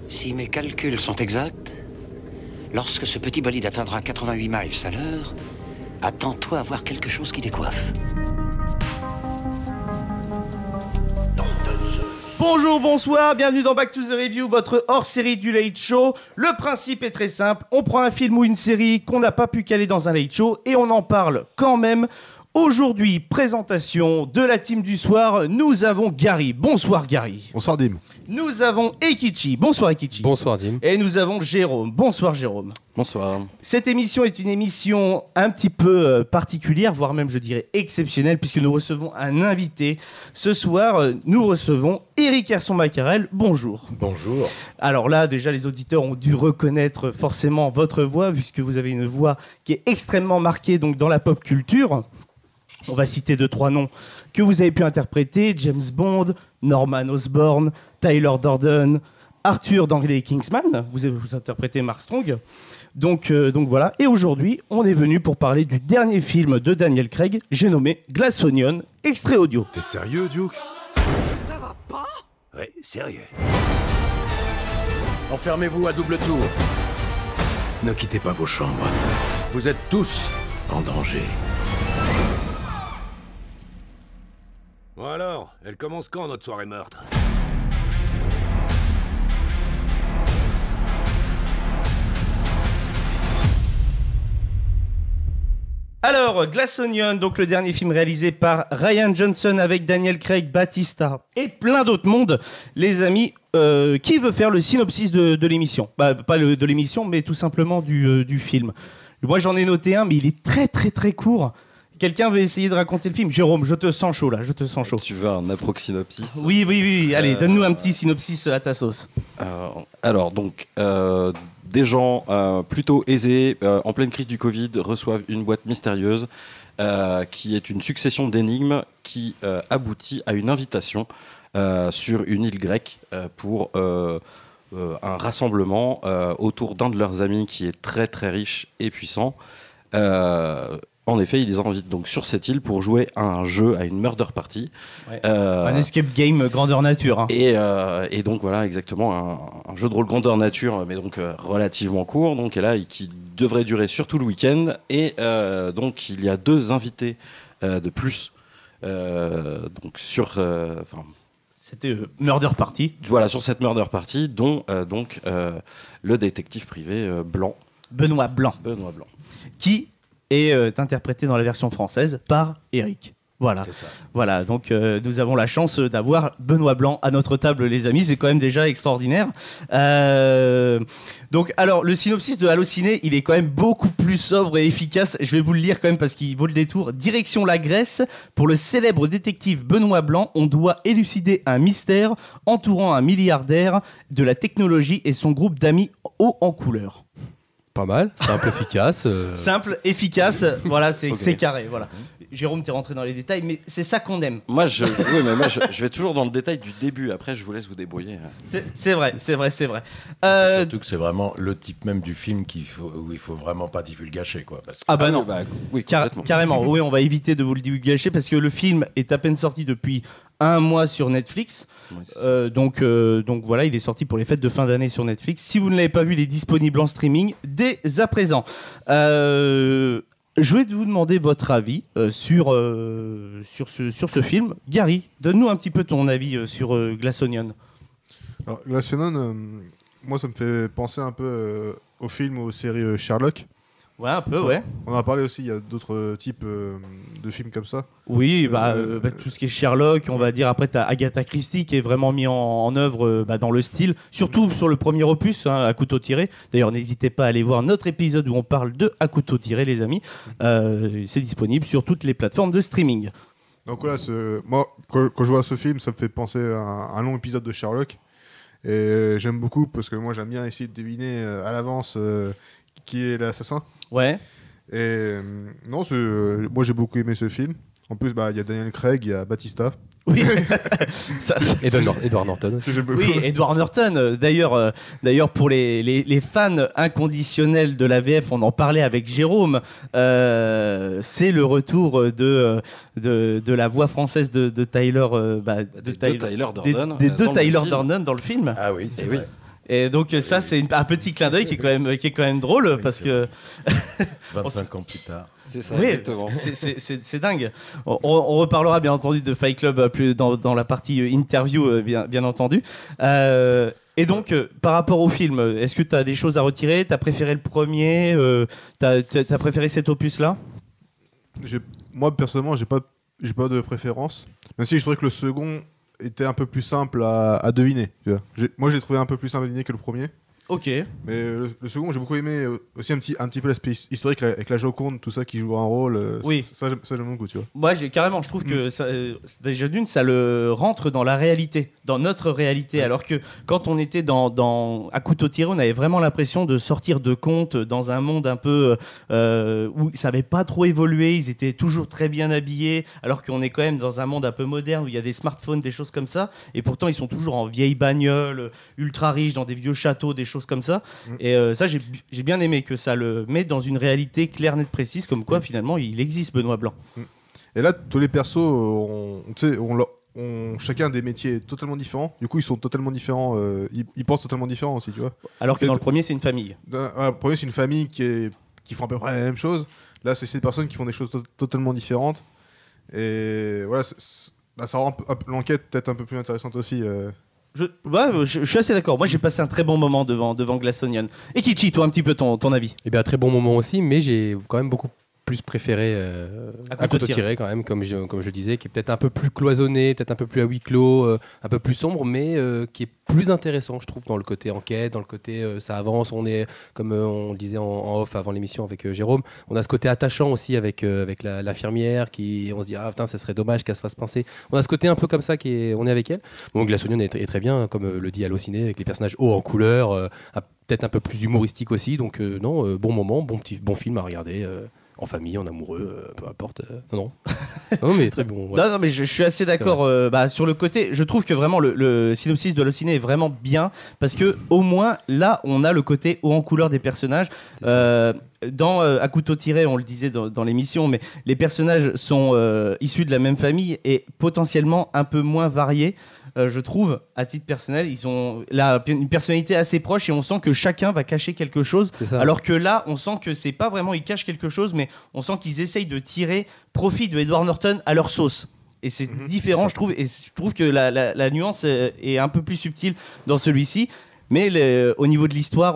Si mes calculs sont exacts, lorsque ce petit bolide atteindra 88 miles à l'heure, attends-toi à voir quelque chose qui décoiffe. Bonjour, bonsoir, bienvenue dans Back to the Review, votre hors-série du Late Show. Le principe est très simple, on prend un film ou une série qu'on n'a pas pu caler dans un Late Show et on en parle quand même. Aujourd'hui, présentation de la team du soir, nous avons Gary. Bonsoir Gary. Bonsoir Dim. Nous avons Eikichi. Bonsoir Eikichi. Bonsoir Dim. Et nous avons Jérôme. Bonsoir Jérôme. Bonsoir. Cette émission est une émission un petit peu particulière, voire même je dirais exceptionnelle, puisque nous recevons un invité. Ce soir, nous recevons Eric Herson-Macarel. Bonjour. Bonjour. Alors là, déjà, les auditeurs ont dû reconnaître forcément votre voix, puisque vous avez une voix qui est extrêmement marquée donc, dans la pop culture. On va citer 2-3 noms que vous avez pu interpréter. James Bond, Norman Osborn, Tyler Durden, Arthur dans les Kingsman. Vous interprétez Mark Strong. Donc voilà. Et aujourd'hui, on est venu pour parler du dernier film de Daniel Craig, j'ai nommé Glass Onion, extrait audio. T'es sérieux, Duke? Ça va pas? Oui, sérieux. Enfermez-vous à double tour. Ne quittez pas vos chambres. Vous êtes tous en danger. Bon alors, elle commence quand notre soirée meurtre? Alors, Glass Onion, donc le dernier film réalisé par Rian Johnson avec Daniel Craig, Batista et plein d'autres mondes. Les amis, qui veut faire le synopsis de l'émission? Pas de l'émission, mais tout simplement du film. Moi, j'en ai noté un, mais il est très très très court. Quelqu'un veut essayer de raconter le film? Jérôme, je te sens chaud là, je te sens chaud. Tu veux un approxynopsis? Oui. Allez, donne-nous un petit synopsis à ta sauce. Alors, donc, des gens plutôt aisés, en pleine crise du Covid, reçoivent une boîte mystérieuse qui est une succession d'énigmes qui aboutit à une invitation sur une île grecque pour un rassemblement autour d'un de leurs amis qui est très très riche et puissant. En effet, ils les invitent donc sur cette île pour jouer à un jeu, à une murder party. Ouais. Un escape game grandeur nature. Hein. Et donc voilà, exactement, un jeu de rôle grandeur nature, mais donc relativement court, donc, et là, qui devrait durer surtout le week-end. Et donc, il y a 2 invités de plus donc sur... C'était Murder Party. Voilà, sur cette murder party, dont donc le détective privé Blanc. Benoît Blanc. Qui est interprété dans la version française par Eric. Voilà. C'est ça. Voilà, donc nous avons la chance d'avoir Benoît Blanc à notre table, les amis. C'est quand même déjà extraordinaire. Donc, alors, le synopsis de Allociné, il est quand même beaucoup plus sobre et efficace. Je vais vous le lire quand même parce qu'il vaut le détour. Direction la Grèce. Pour le célèbre détective Benoît Blanc, on doit élucider un mystère entourant un milliardaire, de la technologie et son groupe d'amis haut en couleur. Pas mal, simple, efficace. Simple, efficace, voilà, c'est carré. Voilà. Jérôme, t'es rentré dans les détails, mais c'est ça qu'on aime. Moi, je vais toujours dans le détail du début. Après, je vous laisse vous débrouiller. C'est vrai. Surtout que c'est vraiment le type même du film où il faut vraiment pas divulgacher, quoi. Parce que... Ah bah non, oui, carrément. Oui, on va éviter de vous le divulgacher parce que le film est à peine sorti depuis 1 mois sur Netflix. Ouais, donc voilà, il est sorti pour les fêtes de fin d'année sur Netflix. Si vous ne l'avez pas vu, il est disponible en streaming dès à présent. Je vais vous demander votre avis sur ce film. Gary, donne-nous un petit peu ton avis sur Glass Onion. Alors, Glass Onion, moi ça me fait penser un peu au film, aux séries Sherlock. Ouais, un peu, ouais. On en a parlé aussi, il y a d'autres types de films comme ça. Oui, tout ce qui est Sherlock, on va dire. Après, tu as Agatha Christie qui est vraiment mis en œuvre dans le style, surtout sur le premier opus, hein, À couteau tiré. D'ailleurs, n'hésitez pas à aller voir notre épisode où on parle de À couteau tiré, les amis. C'est disponible sur toutes les plateformes de streaming. Donc voilà, moi, quand je vois ce film, ça me fait penser à un long épisode de Sherlock. Et j'aime beaucoup parce que moi, j'aime bien essayer de deviner à l'avance qui est l'assassin. Ouais. Et non, moi j'ai beaucoup aimé ce film. En plus, il y a Daniel Craig, il y a Batista. Oui. Edward Norton. Oui, Edward Norton. D'ailleurs, pour les fans inconditionnels de la VF, on en parlait avec Jérôme. C'est le retour de la voix française de Tyler. Tyler Durden. Des 2 Tyler Durden dans le film. Ah oui, c'est vrai. Et donc ça, c'est un petit clin d'œil qui est quand même drôle, Oui, parce c'est que 25 ans plus tard. C'est ça, oui, exactement. c'est dingue. On reparlera bien entendu de Fight Club plus dans la partie interview, bien entendu. Et donc, par rapport au film, est-ce que tu as des choses à retirer? Tu as préféré le premier? T'as préféré cet opus-là? Moi, personnellement, j'ai pas de préférence. Même si je trouvais que le second était un peu plus simple à deviner. Tu vois. Moi, j'ai trouvé un peu plus simple à deviner que le premier. Ok. Mais le second, j'ai beaucoup aimé aussi un petit peu l'aspect historique avec la Joconde, tout ça qui joue un rôle. Oui. Ça j'aime beaucoup, tu vois. Moi, je trouve que ça, déjà d'une, ça le rentre dans la réalité, dans notre réalité. Alors que quand on était à couteau tiré, on avait vraiment l'impression de sortir de contes dans un monde un peu où ça n'avait pas trop évolué. Ils étaient toujours très bien habillés, alors qu'on est quand même dans un monde un peu moderne où il y a des smartphones, des choses comme ça. Et pourtant, ils sont toujours en vieille bagnole, ultra riches, dans des vieux châteaux, des choses comme ça. Et ça, j'ai bien aimé que ça le met dans une réalité claire, nette, précise, comme quoi finalement il existe Benoît Blanc. Et là, tous les persos ont chacun des métiers totalement différents. Du coup, ils sont totalement différents. Ils pensent totalement différents aussi, tu vois. Alors que dans le premier, c'est une famille. Le premier, c'est une famille qui font à peu près la même chose. Là, c'est ces personnes qui font des choses totalement différentes. Et voilà, ça rend l'enquête peut-être un peu plus intéressante aussi. Je suis assez d'accord. Moi, j'ai passé un très bon moment devant Glass Onion. Et Kichi, toi, un petit peu ton avis? Eh bien, très bon moment aussi, mais j'ai quand même beaucoup plus préféré à couteau tiré quand même, comme je le disais, qui est peut-être un peu plus cloisonné, peut-être un peu plus à huis clos, un peu plus sombre, mais qui est plus intéressant, je trouve, dans le côté enquête, dans le côté ça avance. On est, comme on le disait en off avant l'émission avec Jérôme, on a ce côté attachant aussi avec l'infirmière, qui on se dit ah putain, ça serait dommage qu'elle se fasse pincer. On a ce côté un peu comme ça on est avec elle. Donc Glass Onion est très bien, comme le dit Allociné, avec les personnages hauts en couleur, peut-être un peu plus humoristique aussi. Donc bon moment, bon film à regarder. En famille, en amoureux, peu importe. Non, mais très bon. Ouais. Non, mais je suis assez d'accord sur le côté. Je trouve que vraiment le synopsis de Allociné est vraiment bien parce que au moins là, on a le côté haut en couleur des personnages. À couteau tiré, on le disait dans l'émission, mais les personnages sont issus de la même famille et potentiellement un peu moins variés. Je trouve, à titre personnel, ils ont une personnalité assez proche et on sent que chacun va cacher quelque chose. Alors que là, on sent que c'est pas vraiment ils cachent quelque chose, mais on sent qu'ils essayent de tirer profit de Edward Norton à leur sauce. Et c'est différent, je trouve. Et je trouve que la nuance est un peu plus subtile dans celui-ci. Mais au niveau de l'histoire,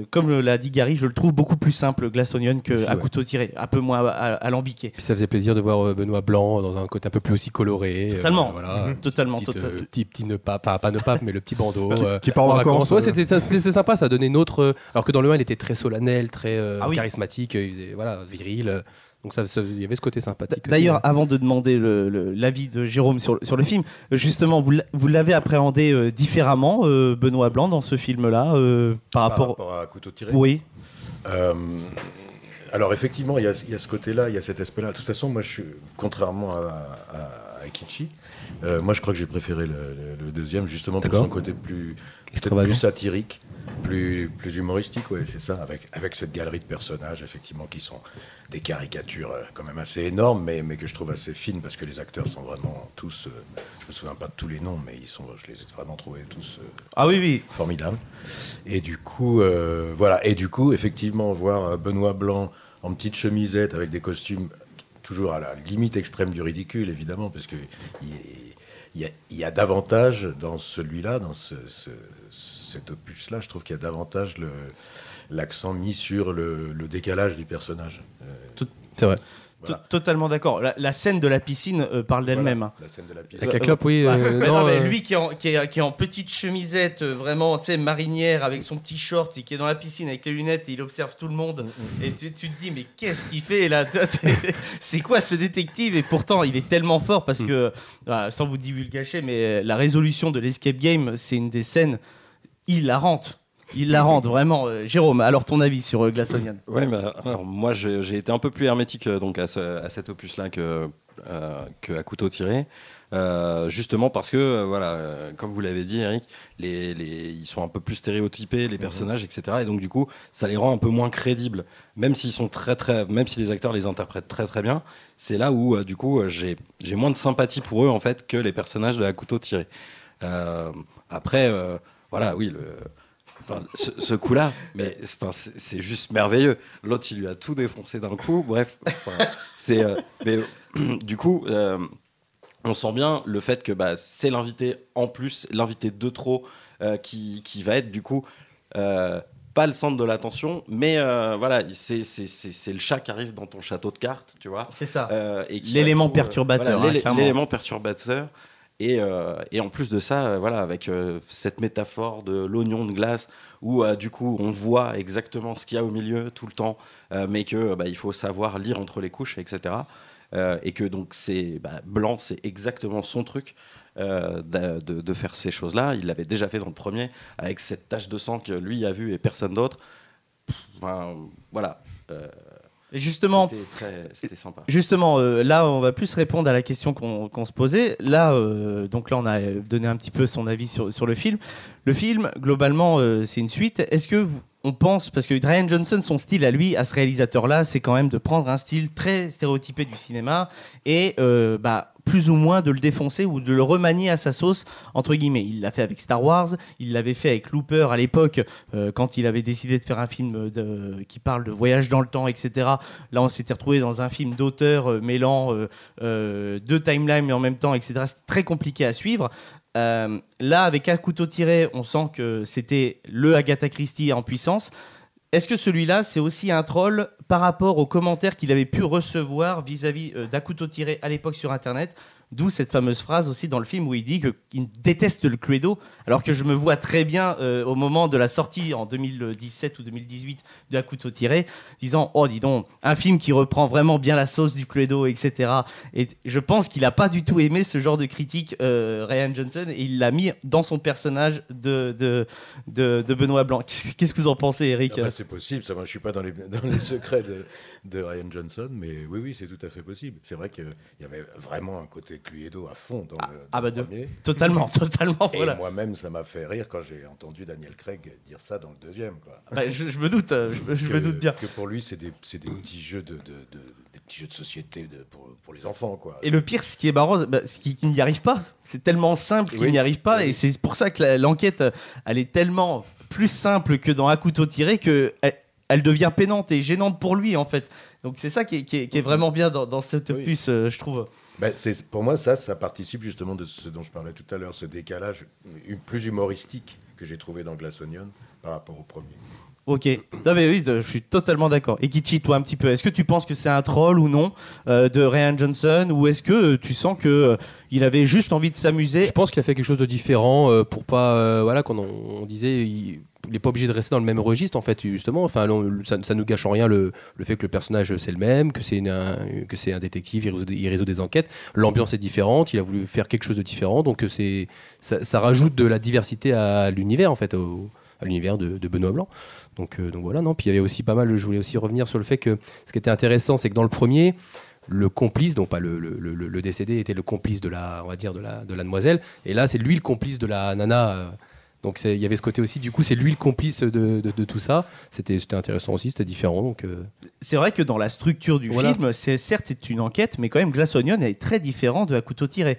comme l'a dit Gary, je le trouve beaucoup plus simple, Glass Onion, qu'à couteau tiré, un peu moins alambiqué. Puis ça faisait plaisir de voir Benoît Blanc dans un côté un peu plus aussi coloré. Totalement, voilà, totalement. Petit ne pas ne pas, mais le petit bandeau. qui part en vacances. Ouais, c'était sympa, ça donnait notre. Alors que dans le 1, il était très solennel, très charismatique, il faisait viril. Donc il y avait ce côté sympathique. D'ailleurs, avant de demander l'avis de Jérôme sur le film, justement, vous l'avez appréhendé différemment, Benoît Blanc, dans ce film-là, par rapport à Couteau tiré. Oui. Alors effectivement, il y a ce côté-là, il y a cet aspect-là. De toute façon, moi, contrairement à Kichi, moi, je crois que j'ai préféré le deuxième, justement pour son côté plus satirique. Plus humoristique, ouais, c'est ça, avec cette galerie de personnages, effectivement, qui sont des caricatures quand même assez énormes, mais que je trouve assez fines, parce que les acteurs sont vraiment tous, je me souviens pas de tous les noms, mais je les ai vraiment trouvés tous formidables. Et du coup, effectivement, voir Benoît Blanc en petite chemisette, avec des costumes toujours à la limite extrême du ridicule, évidemment, parce que il y a davantage dans celui-là, dans cet opus-là, je trouve qu'il y a davantage l'accent mis sur le décalage du personnage. C'est vrai. Voilà. Totalement d'accord. La scène de la piscine parle d'elle-même. Voilà, la scène de la piscine. Avec la clope, oui. Mais lui qui est en petite chemisette, vraiment, tu sais, marinière, avec son petit short, et qui est dans la piscine avec les lunettes, et il observe tout le monde. Et tu te dis, mais qu'est-ce qu'il fait là? C'est quoi ce détective? Et pourtant, il est tellement fort parce que, sans vous divulgacher, mais la résolution de l'escape game, c'est une des scènes hilarantes. Il la rend vraiment. Jérôme, alors ton avis sur Glass Onion? Ouais, alors moi j'ai été un peu plus hermétique donc à cet opus-là que à couteau tiré, justement parce que comme vous l'avez dit, Eric, ils sont un peu plus stéréotypés, les personnages, etc. Et donc du coup, ça les rend un peu moins crédibles, même s'ils sont même si les acteurs les interprètent très très bien. C'est là où du coup j'ai moins de sympathie pour eux en fait que les personnages de à couteau tiré. Après, oui. ce coup-là, mais c'est juste merveilleux. L'autre, il lui a tout défoncé d'un coup. Bref, mais du coup, on sent bien le fait que c'est l'invité en plus, l'invité de trop, qui va être du coup pas le centre de l'attention, mais voilà, c'est le chat qui arrive dans ton château de cartes, tu vois. C'est ça. L'élément perturbateur. L'élément perturbateur. Et en plus de ça, voilà, avec cette métaphore de l'oignon de glace, où du coup on voit exactement ce qu'il y a au milieu tout le temps, mais que il faut savoir lire entre les couches, etc. Et que donc Blanc, c'est exactement son truc. De faire ces choses-là. Il l'avait déjà fait dans le premier, avec cette tache de sang que lui a vue et personne d'autre. Enfin, voilà. Justement, c'était sympa. Justement, là, on va plus répondre à la question qu'on se posait. Là, donc là, on a donné un petit peu son avis sur le film. Le film, globalement, c'est une suite. Est-ce que on pense, parce que Rian Johnson, son style à lui, à ce réalisateur-là, c'est quand même de prendre un style très stéréotypé du cinéma et plus ou moins de le défoncer ou de le remanier à sa sauce, entre guillemets. Il l'a fait avec Star Wars, il l'avait fait avec Looper à l'époque, quand il avait décidé de faire un film qui parle de voyage dans le temps, etc. Là, on s'était retrouvé dans un film d'auteur mêlant deux timelines, mais en même temps, etc. C'était très compliqué à suivre. Là, avec Un couteau tiré, on sent que c'était le Agatha Christie en puissance. Est-ce que celui-là, c'est aussi un troll par rapport aux commentaires qu'il avait pu recevoir vis-à-vis d'Un couteau tiré à l'époque sur Internet ? D'où cette fameuse phrase aussi dans le film où il dit qu'il déteste le Cluedo, alors que je me vois très bien au moment de la sortie en 2017 ou 2018 de Un couteau tiré, disant « Oh, dis donc, un film qui reprend vraiment bien la sauce du Cluedo, etc. » Et je pense qu'il n'a pas du tout aimé ce genre de critique, Rian Johnson, et il l'a mis dans son personnage de Benoît Blanc. Qu'est-ce que vous en pensez, Eric ? C'est possible, ça, moi, je ne suis pas dans les secrets de Rian Johnson, mais oui, c'est tout à fait possible. C'est vrai qu'il y avait vraiment un côté Cluedo à fond dans le premier. Totalement. Et voilà. Moi-même, ça m'a fait rire quand j'ai entendu Daniel Craig dire ça dans le deuxième. Quoi. Je me doute, je me doute bien. Que pour lui, c'est des petits jeux des petits jeux de société pour les enfants. Quoi. Et le pire, ce qui est marrant, c'est qu'il n'y arrive pas. C'est tellement simple qu'il n'y arrive pas. Oui. Et c'est pour ça que l'enquête, elle est tellement plus simple que dans Un couteau tiré qu'elle devient pénante et gênante pour lui, en fait. Donc c'est ça qui est vraiment bien dans cette opus, je trouve. Pour moi, ça participe justement de ce dont je parlais tout à l'heure, ce décalage plus humoristique que j'ai trouvé dans Glass Onion par rapport au premier. Ok, non mais oui, je suis totalement d'accord. Et Kichi, toi un petit peu, est-ce que tu penses que c'est un troll ou non de Rian Johnson, ou est-ce que tu sens que il avait juste envie de s'amuser ? Je pense qu'il a fait quelque chose de différent pour pas, quand on disait, il n'est pas obligé de rester dans le même registre en fait, justement. Enfin, ça nous gâche en rien le fait que le personnage c'est le même, que c'est un détective, il résout des enquêtes. L'ambiance est différente, il a voulu faire quelque chose de différent, donc ça rajoute de la diversité à l'univers en fait, à l'univers de Benoît Blanc. Donc voilà, non. Puis il y avait aussi pas mal, je voulais aussi revenir sur le fait que ce qui était intéressant, c'est que dans le premier, le complice, donc pas le décédé, était le complice de la demoiselle, et là c'est lui le complice de la nana. Donc il y avait ce côté aussi, du coup c'est lui le complice de tout ça. C'était intéressant aussi, c'était différent. Donc c'est vrai que dans la structure du film, certes c'est une enquête, mais quand même Glass Onion est très différent de Un couteau tiré.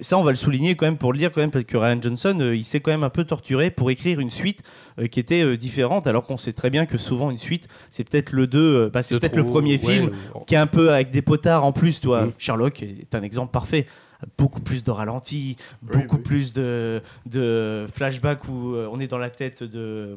Ça, on va le souligner quand même pour le dire, quand même, parce que Rian Johnson, il s'est quand même un peu torturé pour écrire une suite qui était différente, alors qu'on sait très bien que souvent une suite, c'est peut-être le 2, c'est peut-être le premier film qui est un peu avec des potards en plus. Toi, Sherlock est un exemple parfait. Beaucoup plus de ralenti, beaucoup plus de flashback où on est dans la tête de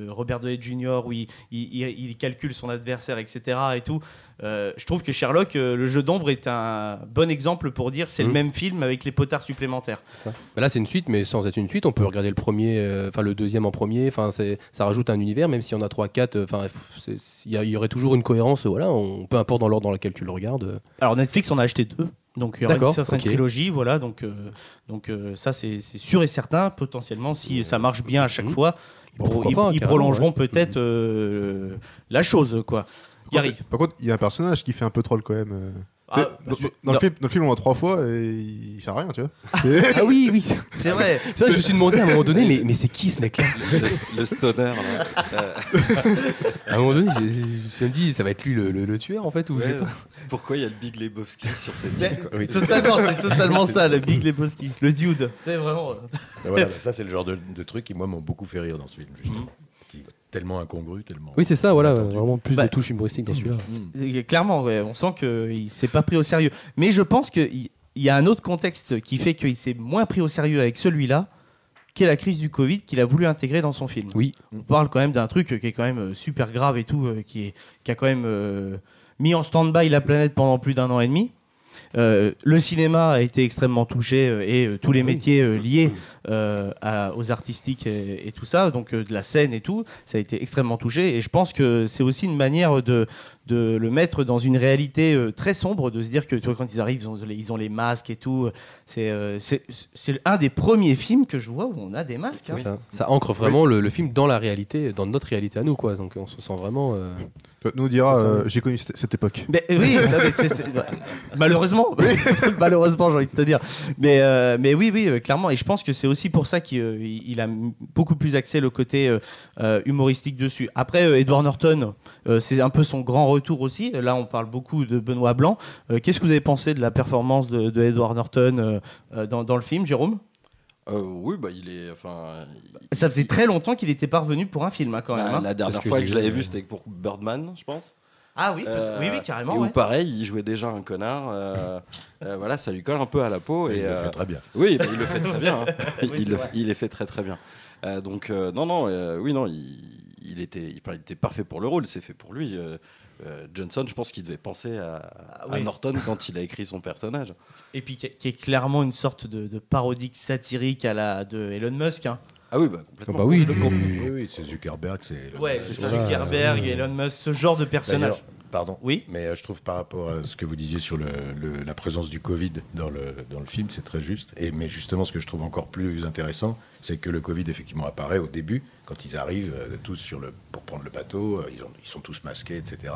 Robert Downey Jr. où il calcule son adversaire, etc. et tout. Je trouve que Sherlock, le jeu d'ombre, est un bon exemple pour dire c'est le même film avec les potards supplémentaires. Ça. Là, c'est une suite, mais sans être une suite, on peut regarder le premier, le deuxième en premier. Ça rajoute un univers, même si on a 3-4. Il y aurait toujours une cohérence. Peu importe dans l'ordre dans lequel tu le regardes. Alors Netflix en a acheté 2. Donc ça sera une trilogie, voilà. Donc ça c'est sûr et certain. Potentiellement, si ça marche bien à chaque fois, ils prolongeront peut-être la chose, quoi. Par contre, il y a un personnage qui fait un peu troll quand même. Dans le film, on voit 3 fois et il sert à rien, tu vois. Ah oui, c'est vrai. Ça, je me suis demandé à un moment donné, mais c'est qui ce mec-là? Le stoner, là. À un moment donné, je me suis dit, ça va être lui le tueur, en fait, ou je sais pas. Pourquoi il y a le Big Lebowski sur cette île, quoi. Oui, c'est totalement ça, le Big Lebowski. Le dude. C'est vraiment... Voilà, ça, c'est le genre de trucs qui, moi, m'ont beaucoup fait rire dans ce film, justement. Qui est tellement incongru, tellement... Oui, c'est ça, voilà, vraiment plus de touches humoristiques dans celui-là. Clairement, ouais, on sent qu'il ne s'est pas pris au sérieux. Mais je pense qu'il y a un autre contexte qui fait qu'il s'est moins pris au sérieux avec celui-là, qui est la crise du Covid qu'il a voulu intégrer dans son film. Oui. On parle quand même d'un truc qui est quand même super grave et tout, qui a quand même mis en stand-by la planète pendant plus d'1 an et demi. Le cinéma a été extrêmement touché et tous les métiers liés aux artistiques et tout ça, donc de la scène et tout, ça a été extrêmement touché. Et je pense que c'est aussi une manière de le mettre dans une réalité très sombre, de se dire que tu vois, quand ils arrivent, ils ont les masques et tout. C'est un des premiers films que je vois où on a des masques. Hein. Ça ancre vraiment le film dans la réalité, dans notre réalité à nous, quoi. Donc on se sent vraiment. Tu nous diras, j'ai connu cette époque. Mais, oui, non, mais malheureusement, malheureusement, j'ai envie de te dire. Mais oui, clairement. Et je pense que c'est aussi pour ça qu'il a beaucoup plus axé le côté humoristique dessus. Après, Edward Norton, c'est un peu son grand retour aussi. Là, on parle beaucoup de Benoît Blanc. Qu'est-ce que vous avez pensé de la performance de Edward Norton dans le film, Jérôme? Oui, il est. Ça faisait très longtemps qu'il n'était pas revenu pour un film, hein, quand même. Hein. La dernière fois que je l'avais vu, c'était pour Birdman, je pense. Ah oui, oui, carrément. Et ouais. où pareil, il jouait déjà un connard. Voilà, ça lui colle un peu à la peau. Et il le fait très bien. Oui, il le fait très bien. Hein. Oui, il est fait très très bien. Donc il était parfait pour le rôle. C'est fait pour lui. Johnson, je pense qu'il devait penser à Norton quand il a écrit son personnage. Et puis qui est clairement une sorte de parodique satirique à la de Elon Musk. Hein. Ah oui, complètement. Oui, c'est Zuckerberg. C'est ça, Zuckerberg, Elon Musk, ce genre de personnage. Pardon. Oui. Mais je trouve par rapport à ce que vous disiez sur la présence du Covid dans le film, c'est très juste. Mais justement, ce que je trouve encore plus intéressant, c'est que le Covid effectivement apparaît au début, quand ils arrivent tous pour prendre le bateau, ils sont tous masqués, etc.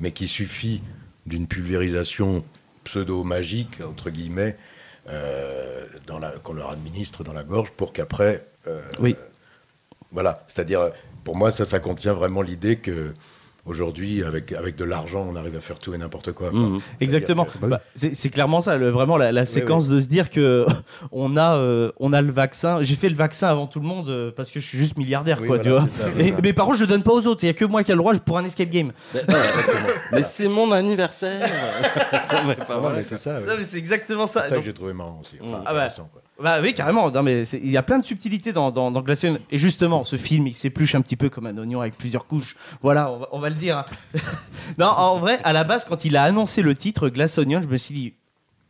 Mais qu'il suffit d'une pulvérisation pseudo-magique, entre guillemets, qu'on leur administre dans la gorge pour qu'après... Voilà, c'est-à-dire, pour moi, ça contient vraiment l'idée que... Aujourd'hui, avec de l'argent, on arrive à faire tout et n'importe quoi. Exactement. C'est clairement ça, vraiment la séquence de se dire que on a le vaccin. J'ai fait le vaccin avant tout le monde parce que je suis juste milliardaire, quoi. Tu vois. Mais par contre, je donne pas aux autres. Il y a que moi qui a le droit pour un escape game. Mais c'est mon anniversaire. C'est ça. Non, mais c'est exactement ça. C'est ça que j'ai trouvé marrant aussi. Intéressant, quoi. Oui, carrément. Non, mais il y a plein de subtilités dans Glass Onion. Et justement, ce film, il s'épluche un petit peu comme un oignon avec plusieurs couches. Voilà, on va le dire. Hein. Non, en vrai, à la base, quand il a annoncé le titre Glass Onion, je me suis dit,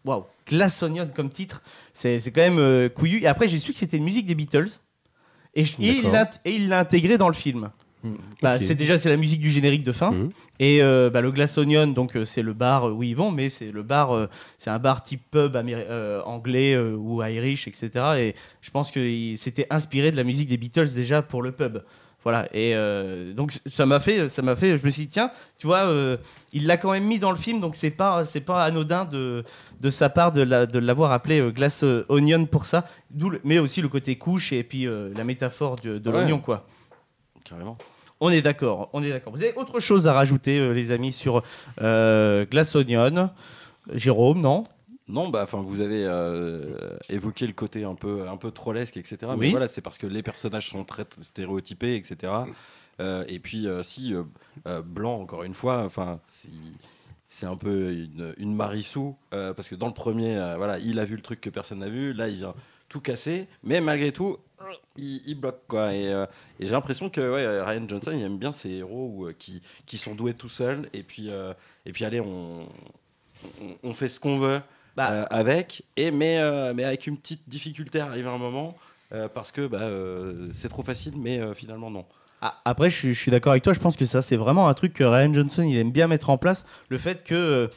waouh, Glass Onion comme titre, c'est quand même couillu. Et après, j'ai su que c'était une musique des Beatles. Et il l'a intégré dans le film. Okay. C'est la musique du générique de fin. Et le Glass Onion, donc c'est le bar où ils vont, mais c'est le bar, c'est un bar type pub anglais ou Irish, etc. Et je pense que c'était inspiré de la musique des Beatles déjà pour le pub. Voilà. Et donc ça m'a fait, je me suis dit tiens, tu vois, il l'a quand même mis dans le film, donc c'est pas anodin de sa part de l'avoir appelé Glass Onion pour ça. Mais aussi le côté couche et puis la métaphore de l'oignon, quoi. Carrément. On est d'accord. Vous avez autre chose à rajouter, les amis, sur Glass Onion? Jérôme, non? Non, vous avez évoqué le côté un peu trollesque, etc. Oui. Mais voilà, c'est parce que les personnages sont très stéréotypés, etc. Et puis, Blanc, encore une fois, c'est un peu une Marissou, parce que dans le premier, il a vu le truc que personne n'a vu. Là, il vient tout casser, mais malgré tout, il bloque, quoi. Et j'ai l'impression que Rian Johnson, il aime bien ces héros qui sont doués tout seuls. Et puis allez, on fait ce qu'on veut avec. Mais avec une petite difficulté à arriver à un moment, parce que c'est trop facile, mais finalement non. Après, je suis d'accord avec toi. Je pense que ça, c'est vraiment un truc que Rian Johnson, il aime bien mettre en place. Le fait que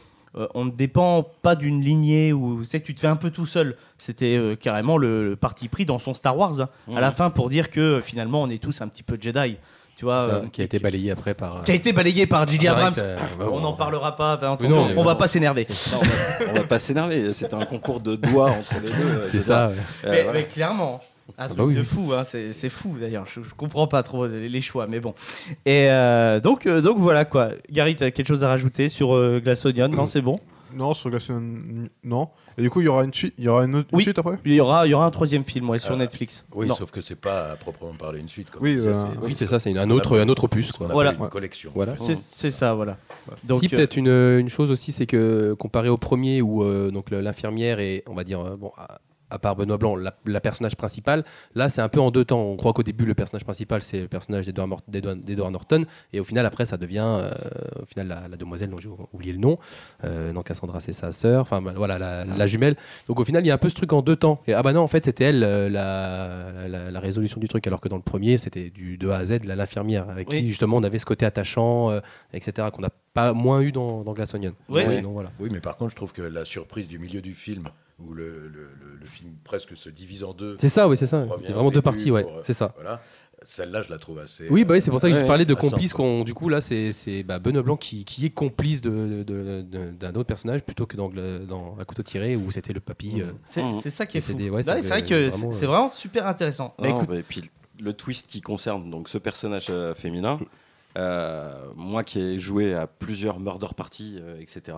on ne dépend pas d'une lignée où tu te fais un peu tout seul. C'était carrément le parti pris dans son Star Wars à la fin pour dire que finalement on est tous un petit peu Jedi. Tu vois, qui a été balayé après par. Qui a été balayé par J.J. Abrams. On n'en parlera pas. On va pas s'énerver. On va pas s'énerver. C'était un concours de doigts entre les deux. C'est ça. Mais clairement. Un truc de fou, hein. C'est fou d'ailleurs. Je comprends pas trop les choix, mais bon. Et donc voilà quoi. Gary, t'as quelque chose à rajouter sur Glass Onion? Non, c'est bon. Non, sur Glass Onion, non. Et du coup, il y aura une suite, une suite après. Il y aura un troisième film sur Netflix. Oui, sauf que c'est pas à proprement parler une suite. Oui, c'est ça, c'est un autre opus. Voilà, une collection. Voilà, c'est ça, voilà. Donc, si peut-être une chose aussi, c'est que comparé au premier où donc l'infirmière est, on va dire, à part Benoît Blanc, la personnage principale, là c'est un peu en deux temps. On croit qu'au début le personnage principal c'est le personnage d'Edward Norton, et au final après ça devient au final la demoiselle dont j'ai oublié le nom, non, Cassandra c'est sa sœur, enfin voilà la jumelle. Donc au final il y a un peu ce truc en deux temps. Et non, en fait c'était elle la résolution du truc, alors que dans le premier c'était de A à Z l'infirmière avec qui justement on avait ce côté attachant, etc., qu'on n'a pas moins eu dans Glass Onion. Oui, mais par contre je trouve que la surprise du milieu du film, où le film presque se divise en deux. C'est ça, oui, c'est ça. Il y a vraiment deux parties, c'est ça. Voilà. Celle-là, je la trouve assez. Oui, c'est pour ça que je parlais de complice. Du coup, là, c'est Benoît Blanc qui est complice d'un autre personnage plutôt que dans À couteau tiré où c'était le papy. C'est ça qui est fou. C'est vrai que c'est vraiment super intéressant. Et puis le twist qui concerne donc ce personnage féminin, moi qui ai joué à plusieurs murder parties, etc.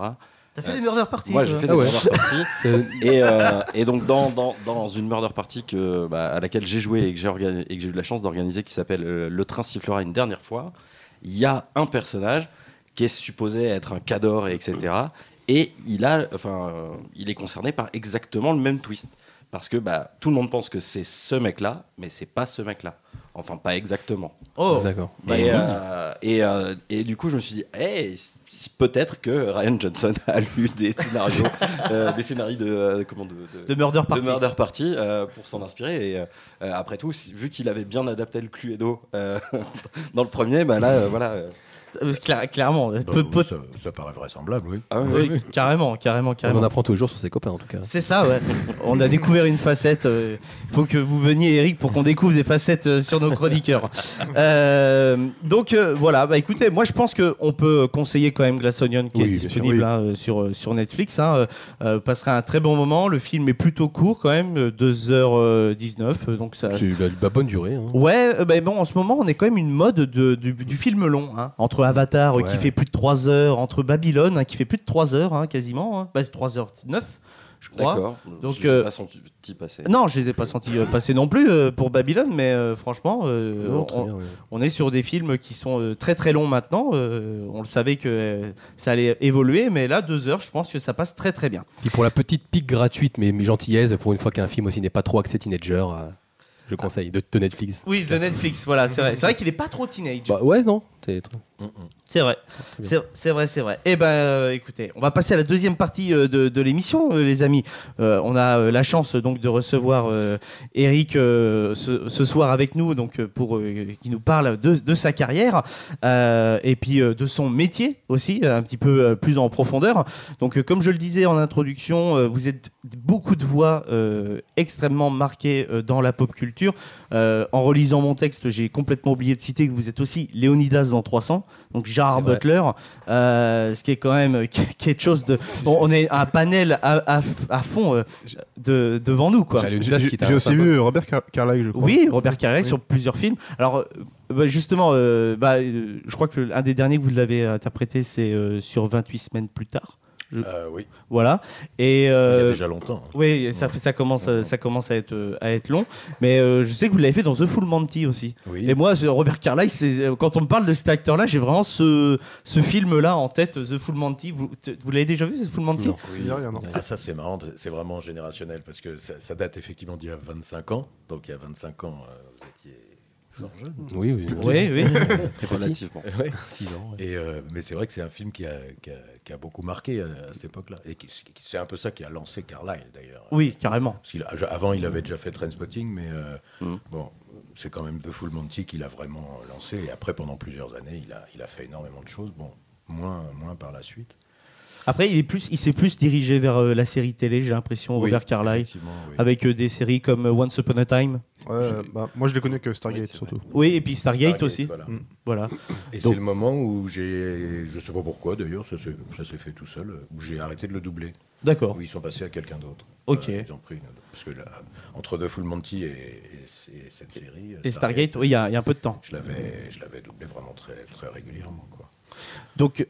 T'as fait des murder parties? Moi, j'ai fait des murder parties. Et donc, dans une murder party à laquelle j'ai joué et que j'ai eu la chance d'organiser, qui s'appelle Le train sifflera une dernière fois, il y a un personnage qui est supposé être un cador, etc. Et il est concerné par exactement le même twist. Parce que tout le monde pense que c'est ce mec-là, mais c'est pas ce mec-là. Enfin, pas exactement. Oh, d'accord. Et du coup, je me suis dit, peut-être que Rian Johnson a lu des scénarios, de Murder Party pour s'en inspirer. Et après tout, vu qu'il avait bien adapté le Cluedo dans le premier, là, voilà. Clairement. Ça paraît vraisemblable, oui. Ah, oui. Carrément. On en apprend tous les jours sur ses copains, en tout cas. C'est ça, ouais. On a découvert une facette. Il faut que vous veniez, Eric, pour qu'on découvre des facettes sur nos chroniqueurs. Donc, voilà. Écoutez, moi, je pense qu'on peut conseiller quand même Glass Onion, qui est disponible sur Netflix. Passerait un très bon moment. Le film est plutôt court, quand même, 2h19. Donc ça, c'est la bonne durée. Ouais, en ce moment, on est quand même une mode du film long. Entre Avatar qui fait plus de 3 heures, entre Babylone qui fait plus de 3 heures quasiment, 3h09 je crois. D'accord, donc, je les ai pas sentis passer. Non, je les ai pas sentis passer non plus pour Babylone, mais franchement on est sur des films qui sont très très longs maintenant. On le savait que ça allait évoluer, mais là 2 heures je pense que ça passe très très bien. Puis pour la petite pique gratuite mais gentillesse, pour une fois qu'un film aussi n'est pas trop axé teenager, je conseille de Netflix. Oui, de Netflix, voilà, c'est vrai. C'est vrai qu'il est pas trop teenage. Ouais, non. C'est vrai. C'est vrai. Eh écoutez, on va passer à la deuxième partie de l'émission, les amis. On a la chance donc de recevoir Eric ce soir avec nous, donc pour qui nous parle de sa carrière et puis de son métier aussi, un petit peu plus en profondeur. Donc, comme je le disais en introduction, vous êtes beaucoup de voix extrêmement marquées dans la pop culture. En relisant mon texte, j'ai complètement oublié de citer que vous êtes aussi Léonidas dans 300, donc Gerard Butler, ce qui est quand même quelque chose de... on est un panel à fond devant nous, quoi. J'ai aussi vu Robert Carlyle, je crois. Oui, Robert Carlyle sur plusieurs films. Alors, justement, je crois que l'un des derniers que vous l'avez interprété, c'est sur 28 semaines plus tard. Oui. Voilà. Et il y a déjà longtemps. Oui, ça commence à être long. Mais je sais que vous l'avez fait dans The Full Monty aussi. Oui. Et moi, Robert Carlyle, quand on me parle de cet acteur-là, j'ai vraiment ce film-là en tête, The Full Monty. Vous l'avez déjà vu, The Full Monty? Non. Oui, non. Ah, ça c'est marrant, c'est vraiment générationnel parce que ça date effectivement d'il y a 25 ans. Donc il y a 25 ans, vous étiez fort jeune. Oui. Très relativement. 6 ans. Ouais. Et, mais c'est vrai que c'est un film qui a beaucoup marqué à cette époque-là. Et c'est un peu ça qui a lancé Carlyle d'ailleurs. Oui, carrément. Parce qu'avant, il avait déjà fait Trainspotting, mais bon, c'est quand même The Full Monty qui l'a vraiment lancé. Et après, pendant plusieurs années, il a fait énormément de choses. Bon, moins par la suite. Après, il s'est plus dirigé vers la série télé, j'ai l'impression, Robert Carlyle, avec des séries comme Once Upon a Time. Moi, je les connais que Stargate, surtout. Oui, et puis Stargate aussi. Voilà. Et c'est le moment où je sais pas pourquoi d'ailleurs, ça s'est fait tout seul, où j'ai arrêté de le doubler. D'accord. Où ils sont passés à quelqu'un d'autre. Ok. Ils ont pris parce que là, entre The Full Monty et cette série. Et Stargate, oui, il y a un peu de temps. Je l'avais doublé vraiment très, très régulièrement, quoi. Donc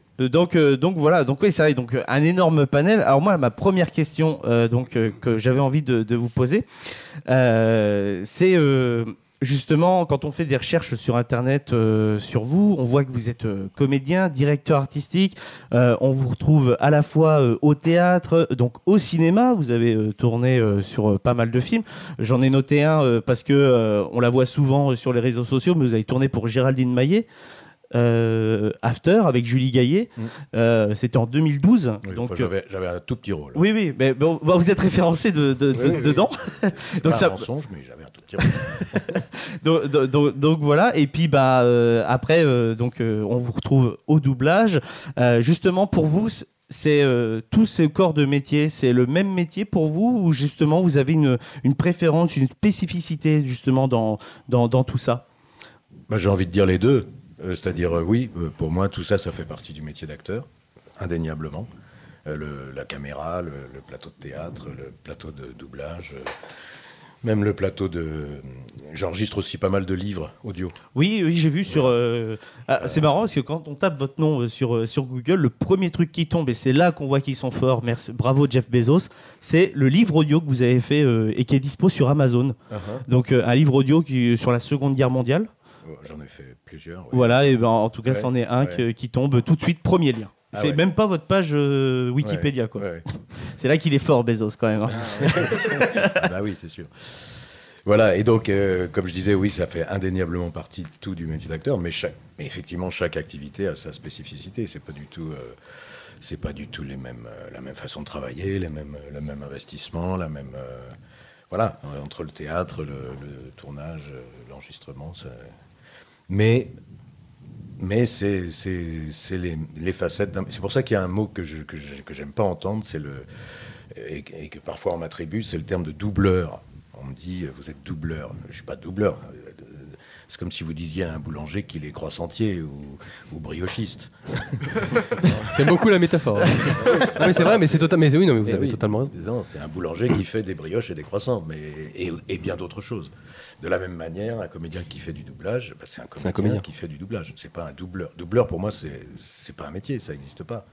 voilà, donc oui, c'est vrai, donc un énorme panel. Alors moi, ma première question que j'avais envie de vous poser, c'est justement quand on fait des recherches sur Internet sur vous, on voit que vous êtes comédien, directeur artistique, on vous retrouve à la fois au théâtre, donc au cinéma. Vous avez tourné sur pas mal de films. J'en ai noté un parce que on la voit souvent sur les réseaux sociaux, mais vous avez tourné pour Géraldine Maillet. After avec Julie Gaillet, c'était en 2012. Oui, donc j'avais un tout petit rôle. Oui, mais bon, vous êtes référencé dedans. C'est donc pas un mensonge, mais j'avais un tout petit rôle. donc voilà. Et puis après, on vous retrouve au doublage. Justement, pour vous, c'est tous ces corps de métier, c'est le même métier pour vous, ou justement vous avez une préférence, une spécificité justement dans tout ça? J'ai envie de dire les deux. C'est-à-dire, oui, pour moi, tout ça, ça fait partie du métier d'acteur, indéniablement. La caméra, le plateau de théâtre, le plateau de doublage, même le plateau de... J'enregistre aussi pas mal de livres audio. Oui, j'ai vu sur... c'est marrant parce que quand on tape votre nom sur Google, le premier truc qui tombe, et c'est là qu'on voit qu'ils sont forts, merci, bravo Jeff Bezos, c'est le livre audio que vous avez fait et qui est dispo sur Amazon. Donc un livre audio sur la Seconde Guerre mondiale. J'en ai fait plusieurs. Oui. Voilà, et en tout cas, c'en est un qui tombe tout de suite, premier lien. C'est même pas votre page Wikipédia, quoi. C'est là qu'il est fort, Bezos, quand même. Bah oui, c'est sûr. Voilà, et donc, comme je disais, oui, ça fait indéniablement partie de tout du métier d'acteur, mais effectivement, chaque activité a sa spécificité. C'est pas du tout la même façon de travailler, le même investissement, voilà, entre le théâtre, le tournage, l'enregistrement. Mais c'est les facettes. C'est pour ça qu'il y a un mot que j'aime pas entendre, et que parfois on m'attribue, c'est le terme de doubleur. On me dit, vous êtes doubleur. Je suis pas doubleur. C'est comme si vous disiez à un boulanger qu'il est croissantier ou briochiste. J'aime beaucoup la métaphore. Mais c'est vrai, mais c'est totalement. Mais oui, non, mais vous avez totalement raison. Non, c'est un boulanger qui fait des brioches et des croissants, et bien d'autres choses. De la même manière, un comédien qui fait du doublage, c'est un comédien qui fait du doublage. C'est pas un doubleur. Doubleur, pour moi, c'est pas un métier, ça n'existe pas.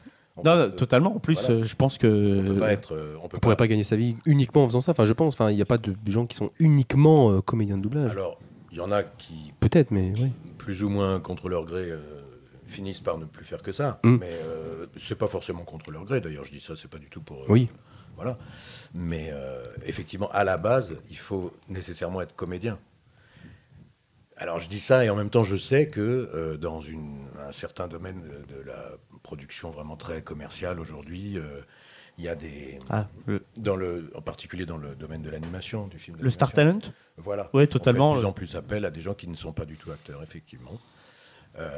Totalement. En plus, voilà. Je pense que on pourrait pas gagner sa vie uniquement en faisant ça. Enfin, je pense. Enfin, il n'y a pas de gens qui sont uniquement comédiens de doublage. Alors, il y en a qui, peut-être, mais oui, plus ou moins contre leur gré, finissent par ne plus faire que ça. Mais c'est pas forcément contre leur gré. D'ailleurs, je dis ça, c'est pas du tout pour. Oui. Voilà. Mais effectivement, à la base, il faut nécessairement être comédien. Alors je dis ça et en même temps je sais que dans un certain domaine de la production vraiment très commerciale aujourd'hui, il y a des... en particulier dans le domaine de l'animation, du film. Le Star Talent ? Voilà. Oui, totalement. On fait de plus en plus appel à des gens qui ne sont pas du tout acteurs, effectivement.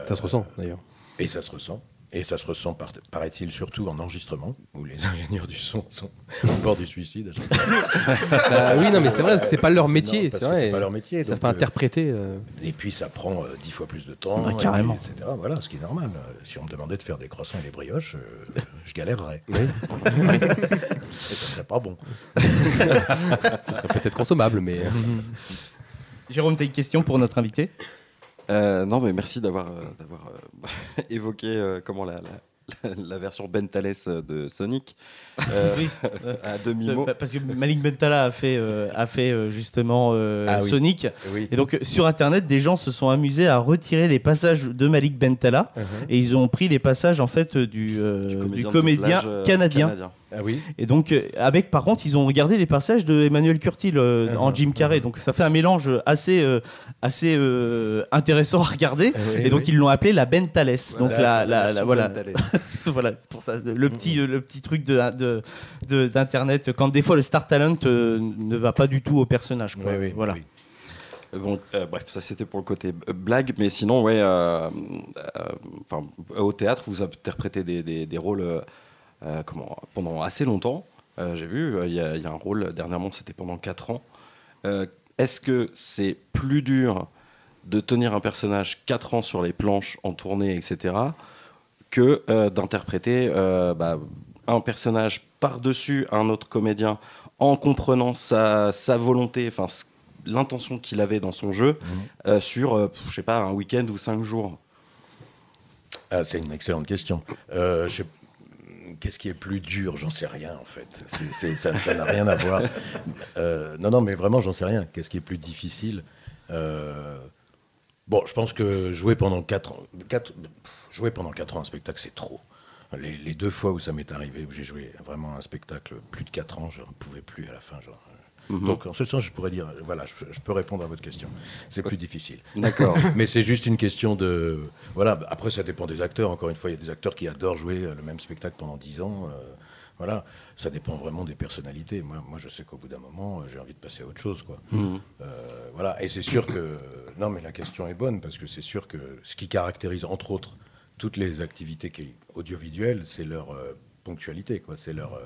Ça se ressent d'ailleurs. Et ça se ressent. Et ça se ressent, paraît-il, surtout en enregistrement, où les ingénieurs du son sont au bord du suicide. Oui, non, mais c'est vrai, parce que c'est pas leur métier. C'est vrai. C'est pas leur métier. Ils savent pas interpréter. Et puis ça prend 10 fois plus de temps, carrément. etc. Voilà, ce qui est normal. Si on me demandait de faire des croissants et des brioches, je galérerais. Oui. Et ça serait pas bon. Ça serait peut-être consommable, mais... Jérôme, tu as une question pour notre invité ? Non, mais merci d'avoir évoqué la version Bentales de Sonic oui. à demi-mot. Parce que Malik Bentala a fait justement Sonic. Oui. Et donc sur Internet, des gens se sont amusés à retirer les passages de Malik Bentala et ils ont pris les passages en fait du comédien canadien. Ah oui. Et donc par contre, ils ont regardé les passages de Emmanuel Curtil en Jim Carrey. Donc ça fait un mélange assez intéressant à regarder. Et donc ils l'ont appelé la Bentales. Donc voilà. Voilà, c'est pour ça le petit truc d'internet quand des fois le Star Talent ne va pas du tout au personnage, quoi. Oui, voilà. Oui. Bon, bref, ça c'était pour le côté blague, mais sinon, au théâtre, vous interprétez des rôles pendant assez longtemps. J'ai vu, il y a un rôle, dernièrement c'était pendant 4 ans. Est-ce que c'est plus dur de tenir un personnage 4 ans sur les planches, en tournée, etc., que d'interpréter un personnage par-dessus un autre comédien en comprenant sa volonté, enfin l'intention qu'il avait dans son jeu sur, je sais pas, un week-end ou 5 jours? C'est une excellente question. Qu'est-ce qui est plus dur? J'en sais rien, en fait. Ça n'a rien à voir. Non, mais vraiment, j'en sais rien. Qu'est-ce qui est plus difficile? Bon, je pense que jouer pendant 4 ans un spectacle, c'est trop. Les 2 fois où ça m'est arrivé, où j'ai joué vraiment un spectacle plus de 4 ans, je ne pouvais plus à la fin. Donc, en ce sens, je pourrais dire, voilà, je peux répondre à votre question. C'est plus difficile. D'accord. Mais c'est juste une question de... Voilà, après, ça dépend des acteurs. Encore une fois, il y a des acteurs qui adorent jouer le même spectacle pendant 10 ans. Voilà, ça dépend vraiment des personnalités. Moi, je sais qu'au bout d'un moment, j'ai envie de passer à autre chose, quoi. Voilà, et c'est sûr que... Non, mais la question est bonne, parce que c'est sûr que ce qui caractérise, entre autres, toutes les activités audiovisuelles, c'est leur ponctualité, quoi. C'est leur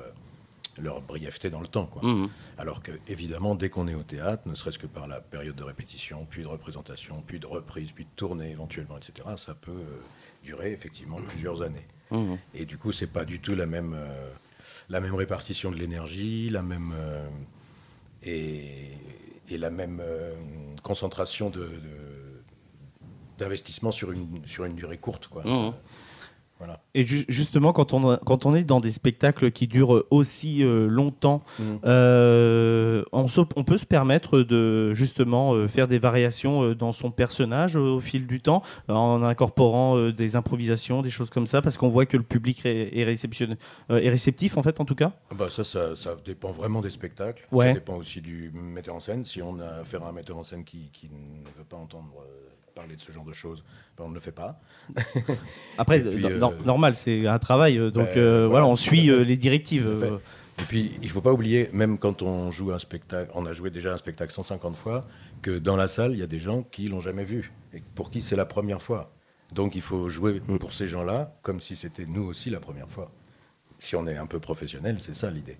brièveté dans le temps, quoi. Alors que, évidemment, dès qu'on est au théâtre, ne serait-ce que par la période de répétition, puis de représentation, puis de reprise, puis de tournée éventuellement, etc., ça peut durer effectivement plusieurs années. Et du coup, c'est pas du tout la même répartition de l'énergie, la même et la même concentration d'investissement sur une durée courte, quoi. Voilà. Et justement, quand on est dans des spectacles qui durent aussi longtemps, on peut se permettre de justement faire des variations dans son personnage au fil du temps, en incorporant des improvisations, des choses comme ça, parce qu'on voit que le public est réceptif, en fait, en tout cas. Ça dépend vraiment des spectacles. Ouais. Ça dépend aussi du metteur en scène. Si on a affaire à un metteur en scène qui ne veut pas entendre parler de ce genre de choses, on ne le fait pas. Après, puis, normal, c'est un travail, donc voilà, on suit les directives. Et puis, il ne faut pas oublier, même quand on joue un spectacle, on a joué déjà un spectacle 150 fois, que dans la salle, il y a des gens qui ne l'ont jamais vu, et pour qui c'est la première fois. Donc, il faut jouer pour ces gens-là, comme si c'était nous aussi la première fois. Si on est un peu professionnel, c'est ça l'idée.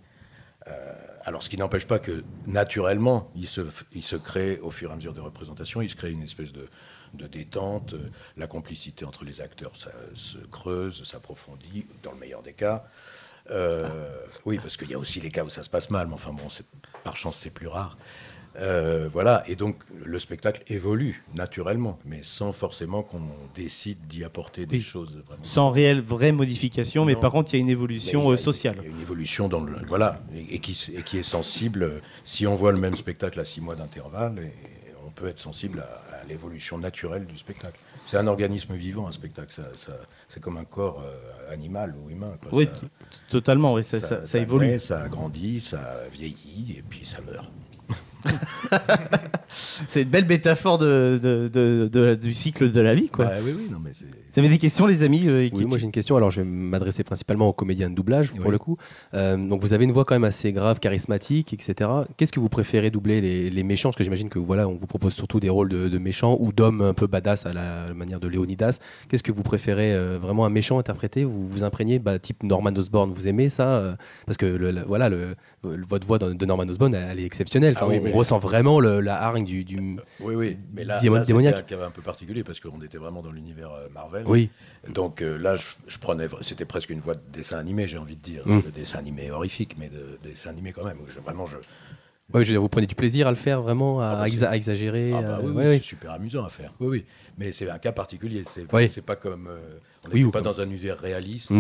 Alors, ce qui n'empêche pas que, naturellement, il se crée, au fur et à mesure des représentations, il se crée une espèce de détente, la complicité entre les acteurs, ça se creuse, s'approfondit, dans le meilleur des cas. Oui, parce qu'il y a aussi les cas où ça se passe mal, mais enfin bon, par chance, c'est plus rare. Voilà, et donc le spectacle évolue naturellement, mais sans forcément qu'on décide d'y apporter des choses. Vraiment. Sans vraie modification, mais par contre, il y a une évolution sociale. Il y a une évolution voilà, et qui est sensible. Si on voit le même spectacle à 6 mois d'intervalle, on peut être sensible à l'évolution naturelle du spectacle. C'est un organisme vivant, un spectacle. C'est comme un corps animal ou humain, quoi. Oui, totalement. Oui, ça évolue. Naît, ça grandit, ça vieillit, et puis ça meurt. C'est une belle métaphore du cycle de la vie, quoi. Oui, non, mais vous avez des questions, les amis? Oui, moi j'ai une question. Alors je vais m'adresser principalement aux comédiens de doublage, pour le coup. Donc vous avez une voix quand même assez grave, charismatique, etc. Qu'est-ce que vous préférez doubler, les méchants? Parce que j'imagine que voilà, on vous propose surtout des rôles de méchants ou d'hommes un peu badass à la manière de Léonidas. Qu'est-ce que vous préférez vraiment un méchant interprété? Vous imprégnez, type Norman Osborn, vous aimez ça? Parce que votre voix de Norman Osborn, elle est exceptionnelle. Enfin, on ressent vraiment la hargne du oui, mais là démoniaque. C'était un cas un peu particulier parce qu'on était vraiment dans l'univers Marvel. Oui. Donc là, je prenais, c'était presque une voix de dessin animé, j'ai envie de dire, de dessin animé horrifique, mais de dessin animé quand même. Oui, je veux dire, vous prenez du plaisir à le faire, vraiment, à exagérer. Oui, c'est super amusant à faire. Oui. Mais c'est un cas particulier. C'est pas comme. On n'est pas dans un univers réaliste,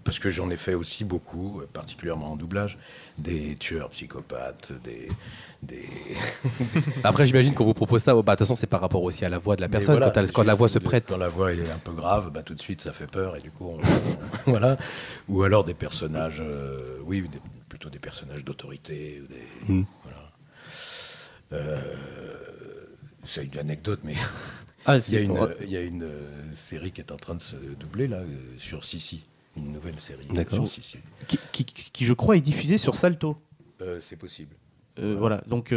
parce que j'en ai fait aussi beaucoup, particulièrement en doublage, des tueurs psychopathes, des... Après, j'imagine qu'on vous propose ça. De toute façon, c'est par rapport aussi à la voix de la personne. Voilà, quand la voix se prête. Quand la voix est un peu grave, tout de suite, ça fait peur. Et du coup, voilà. Ou alors des personnages, plutôt des personnages d'autorité. Voilà. C'est une anecdote, mais il y a une série qui est en train de se doubler là, sur Sissi. Une nouvelle série sur Sissi. Qui, je crois, est diffusée sur Salto. C'est possible. Voilà, donc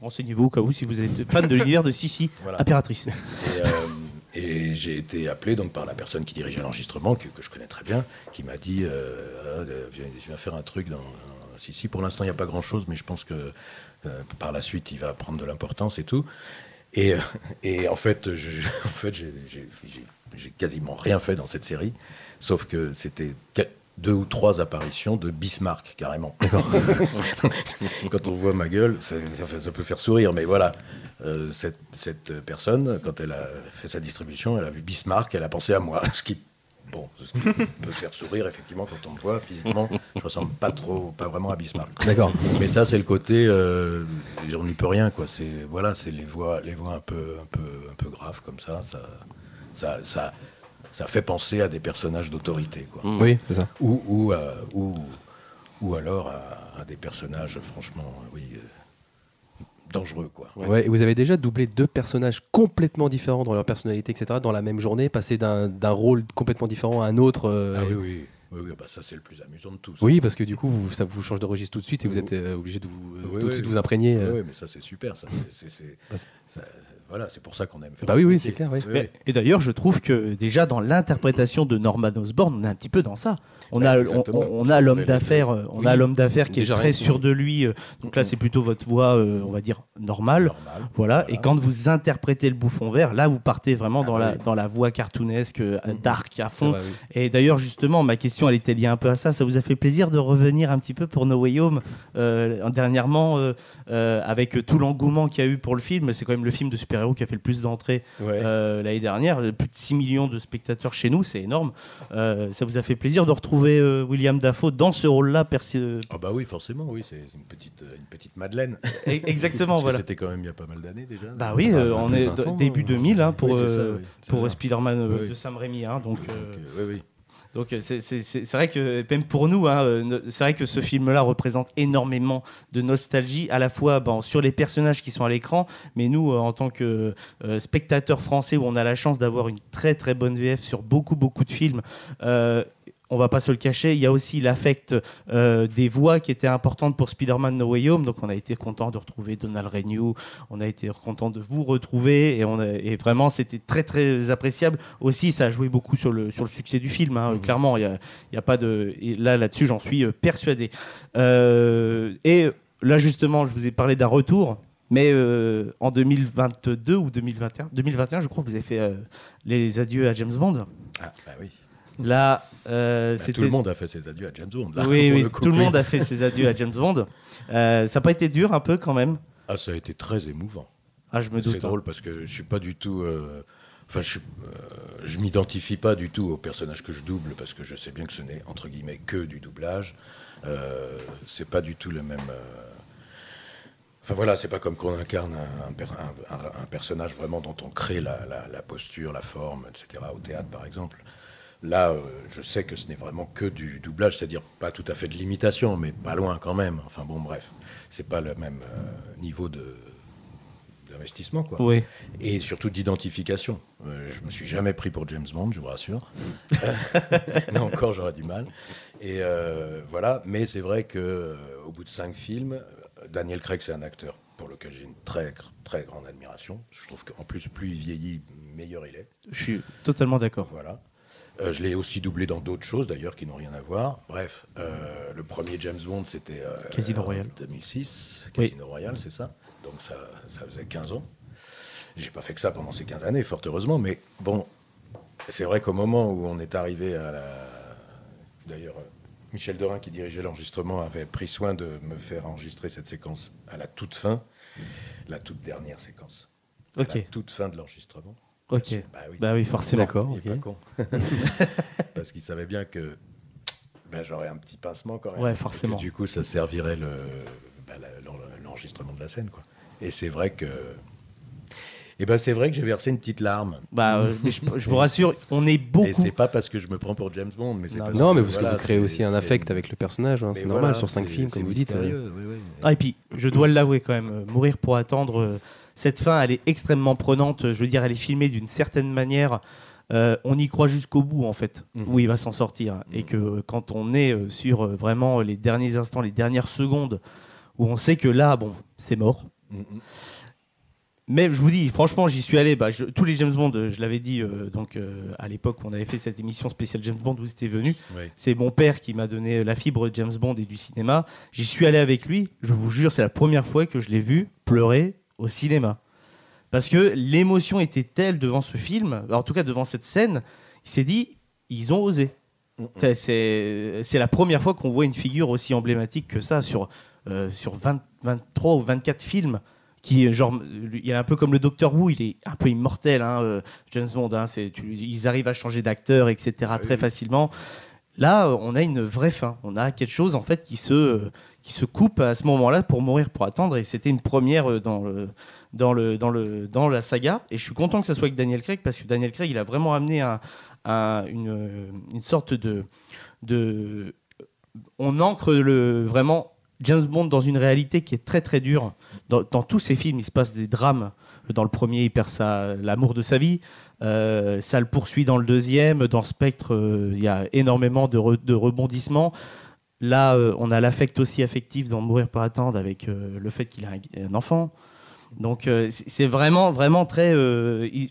renseignez-vous au cas où si vous êtes fan de l'univers de Sissi, voilà. Impératrice. Et j'ai été appelé donc, par la personne qui dirigeait l'enregistrement, que je connais très bien, qui m'a dit viens faire un truc dans... Si, pour l'instant, il n'y a pas grand-chose, mais je pense que par la suite, il va prendre de l'importance et tout. Et en fait, j'ai quasiment rien fait dans cette série, sauf que c'était 2 ou 3 apparitions de Bismarck, carrément. D'accord. Quand on voit ma gueule, ça peut faire sourire, mais voilà. Cette personne, quand elle a fait sa distribution, elle a vu Bismarck, elle a pensé à moi, ce qui peut faire sourire, effectivement, quand on me voit physiquement. Je ressemble pas vraiment à Bismarck. D'accord. Mais ça, c'est le côté, on n'y peut rien, quoi. C'est les voix un peu graves comme ça. Ça fait penser à des personnages d'autorité, quoi. Oui, c'est ça. Ou alors à des personnages, franchement, dangereux, quoi. Ouais, et vous avez déjà doublé 2 personnages complètement différents dans leur personnalité, etc., dans la même journée, passer d'un rôle complètement différent à un autre. Oui, bah ça c'est le plus amusant de tous. Oui, parce que du coup, ça vous change de registre tout de suite et vous êtes obligé de tout de suite vous imprégner. Oui, mais ça c'est super. Voilà, c'est pour ça qu'on aime faire. Bah oui, c'est clair. Oui. Et d'ailleurs, je trouve que déjà dans l'interprétation de Norman Osborn, on est un petit peu dans ça. On a l'homme d'affaires, qui est très sûr de lui. Donc là, c'est plutôt votre voix, on va dire normale. Voilà. Et quand vous interprétez le Bouffon Vert, là, vous partez vraiment dans la voix cartoonesque, dark à fond. Et d'ailleurs, justement, ma question, elle était liée un peu à ça. Ça vous a fait plaisir de revenir un petit peu pour No Way Home dernièrement, avec tout l'engouement qu'il y a eu pour le film. C'est quand même le film de super-héros qui a fait le plus d'entrées l'année dernière. Plus de 6 millions de spectateurs chez nous, c'est énorme. Ça vous a fait plaisir de retrouver William Dafoe dans ce rôle-là Ah bah oui, forcément, oui, c'est une petite Madeleine. Exactement, voilà. C'était quand même il y a pas mal d'années déjà. Bah oui, on est début 2000 pour Spider-Man de Sam Raimi. Donc c'est vrai que même pour nous, c'est vrai que ce film-là représente énormément de nostalgie, à la fois sur les personnages qui sont à l'écran, mais nous, en tant que spectateurs français, où on a la chance d'avoir une très très bonne VF sur beaucoup de films, on va pas se le cacher, il y a aussi l'affect des voix qui étaient importantes pour Spider-Man No Way Home. Donc on a été content de retrouver Donald Renew, on a été content de vous retrouver et vraiment c'était très très appréciable. Aussi, ça a joué beaucoup sur le succès du film. Clairement, il y a pas de et là-dessus, j'en suis persuadé. Et là justement, je vous ai parlé d'un retour. Mais en 2022 ou 2021, je crois que vous avez fait les adieux à James Bond. Ah bah oui. Là, tout le monde a fait ses adieux à James Bond. Là, oui, tout le monde a fait ses adieux à James Bond. Ça n'a pas été dur un peu quand même? Ah, ça a été très émouvant. Ah, je me doute. C'est drôle parce que je suis pas du tout. Je m'identifie pas du tout au personnage que je double parce que je sais bien que ce n'est entre guillemets que du doublage. C'est pas du tout le même. Enfin voilà, c'est pas comme qu'on incarne un personnage vraiment dont on crée la posture, la forme, etc. au théâtre par exemple. Là, je sais que ce n'est vraiment que du doublage, c'est-à-dire pas tout à fait de l'imitation, mais pas loin quand même. Enfin bon, bref, c'est pas le même niveau d'investissement, quoi. Oui. Et surtout d'identification. Je me suis jamais pris pour James Bond, je vous rassure. Mais encore, j'aurais du mal. Et voilà. Mais c'est vrai que au bout de 5 films, Daniel Craig, c'est un acteur pour lequel j'ai une très très grande admiration. Je trouve qu'en plus il vieillit, meilleur il est. Je suis totalement d'accord. Voilà. Je l'ai aussi doublé dans d'autres choses, d'ailleurs, qui n'ont rien à voir. Bref, le premier James Bond, c'était Casino Royale. 2006. Casino Royale, c'est ça. Donc ça faisait 15 ans. J'ai pas fait que ça pendant ces 15 années, fort heureusement. Mais bon, c'est vrai qu'au moment où on est arrivé à la... D'ailleurs, Michel Dorin, qui dirigeait l'enregistrement, avait pris soin de me faire enregistrer cette séquence à la toute fin, la toute dernière séquence. À la toute fin de l'enregistrement. Ok. Bah oui, forcément. D'accord. Il est pas con. Parce qu'il savait bien que j'aurais un petit pincement quand même. Ouais, forcément. Et que, du coup, ça servirait l'enregistrement de la scène, quoi. Et c'est vrai que. C'est vrai que j'ai versé une petite larme. Mais je vous rassure, on est beaucoup. Et c'est pas parce que je me prends pour James Bond, mais c'est parce non, mais que, parce que vous créez aussi un affect avec le personnage. C'est normal sur 5 films, comme vous dites. Oui. Ah, et puis, je dois l'avouer quand même, Mourir pour attendre. Cette fin, elle est extrêmement prenante. Je veux dire, elle est filmée d'une certaine manière. On y croit jusqu'au bout, en fait, où il va s'en sortir. Et que quand on est sur vraiment les derniers instants, les dernières secondes, où on sait que là, bon, c'est mort. Mais je vous dis, franchement, j'y suis allé. Tous les James Bond, je l'avais dit à l'époque où on avait fait cette émission spéciale James Bond, vous étiez venu. Oui. C'est mon père qui m'a donné la fibre de James Bond et du cinéma. J'y suis allé avec lui. Je vous jure, c'est la première fois que je l'ai vu pleurer au cinéma. Parce que l'émotion était telle devant ce film, en tout cas devant cette scène, il s'est dit, ils ont osé. C'est la première fois qu'on voit une figure aussi emblématique que ça sur 23 ou 24 films. Il est un peu comme le Docteur Who, il est un peu immortel, James Bond. Ils arrivent à changer d'acteur, etc. très facilement. Là, on a une vraie fin. On a quelque chose en fait qui se coupe à ce moment-là pour mourir pour attendre. Et c'était une première dans la saga. Et je suis content que ça soit avec Daniel Craig parce que Daniel Craig, il a vraiment amené une sorte de on ancre vraiment James Bond dans une réalité qui est très très dure. Dans tous ses films, il se passe des drames. Dans le premier, il perd l'amour de sa vie. Ça le poursuit dans le deuxième. Dans Spectre, il y a énormément de rebondissements. Là, on a l'affect aussi affectif dans Mourir pour attendre avec le fait qu'il a un enfant. Donc c'est vraiment, vraiment très...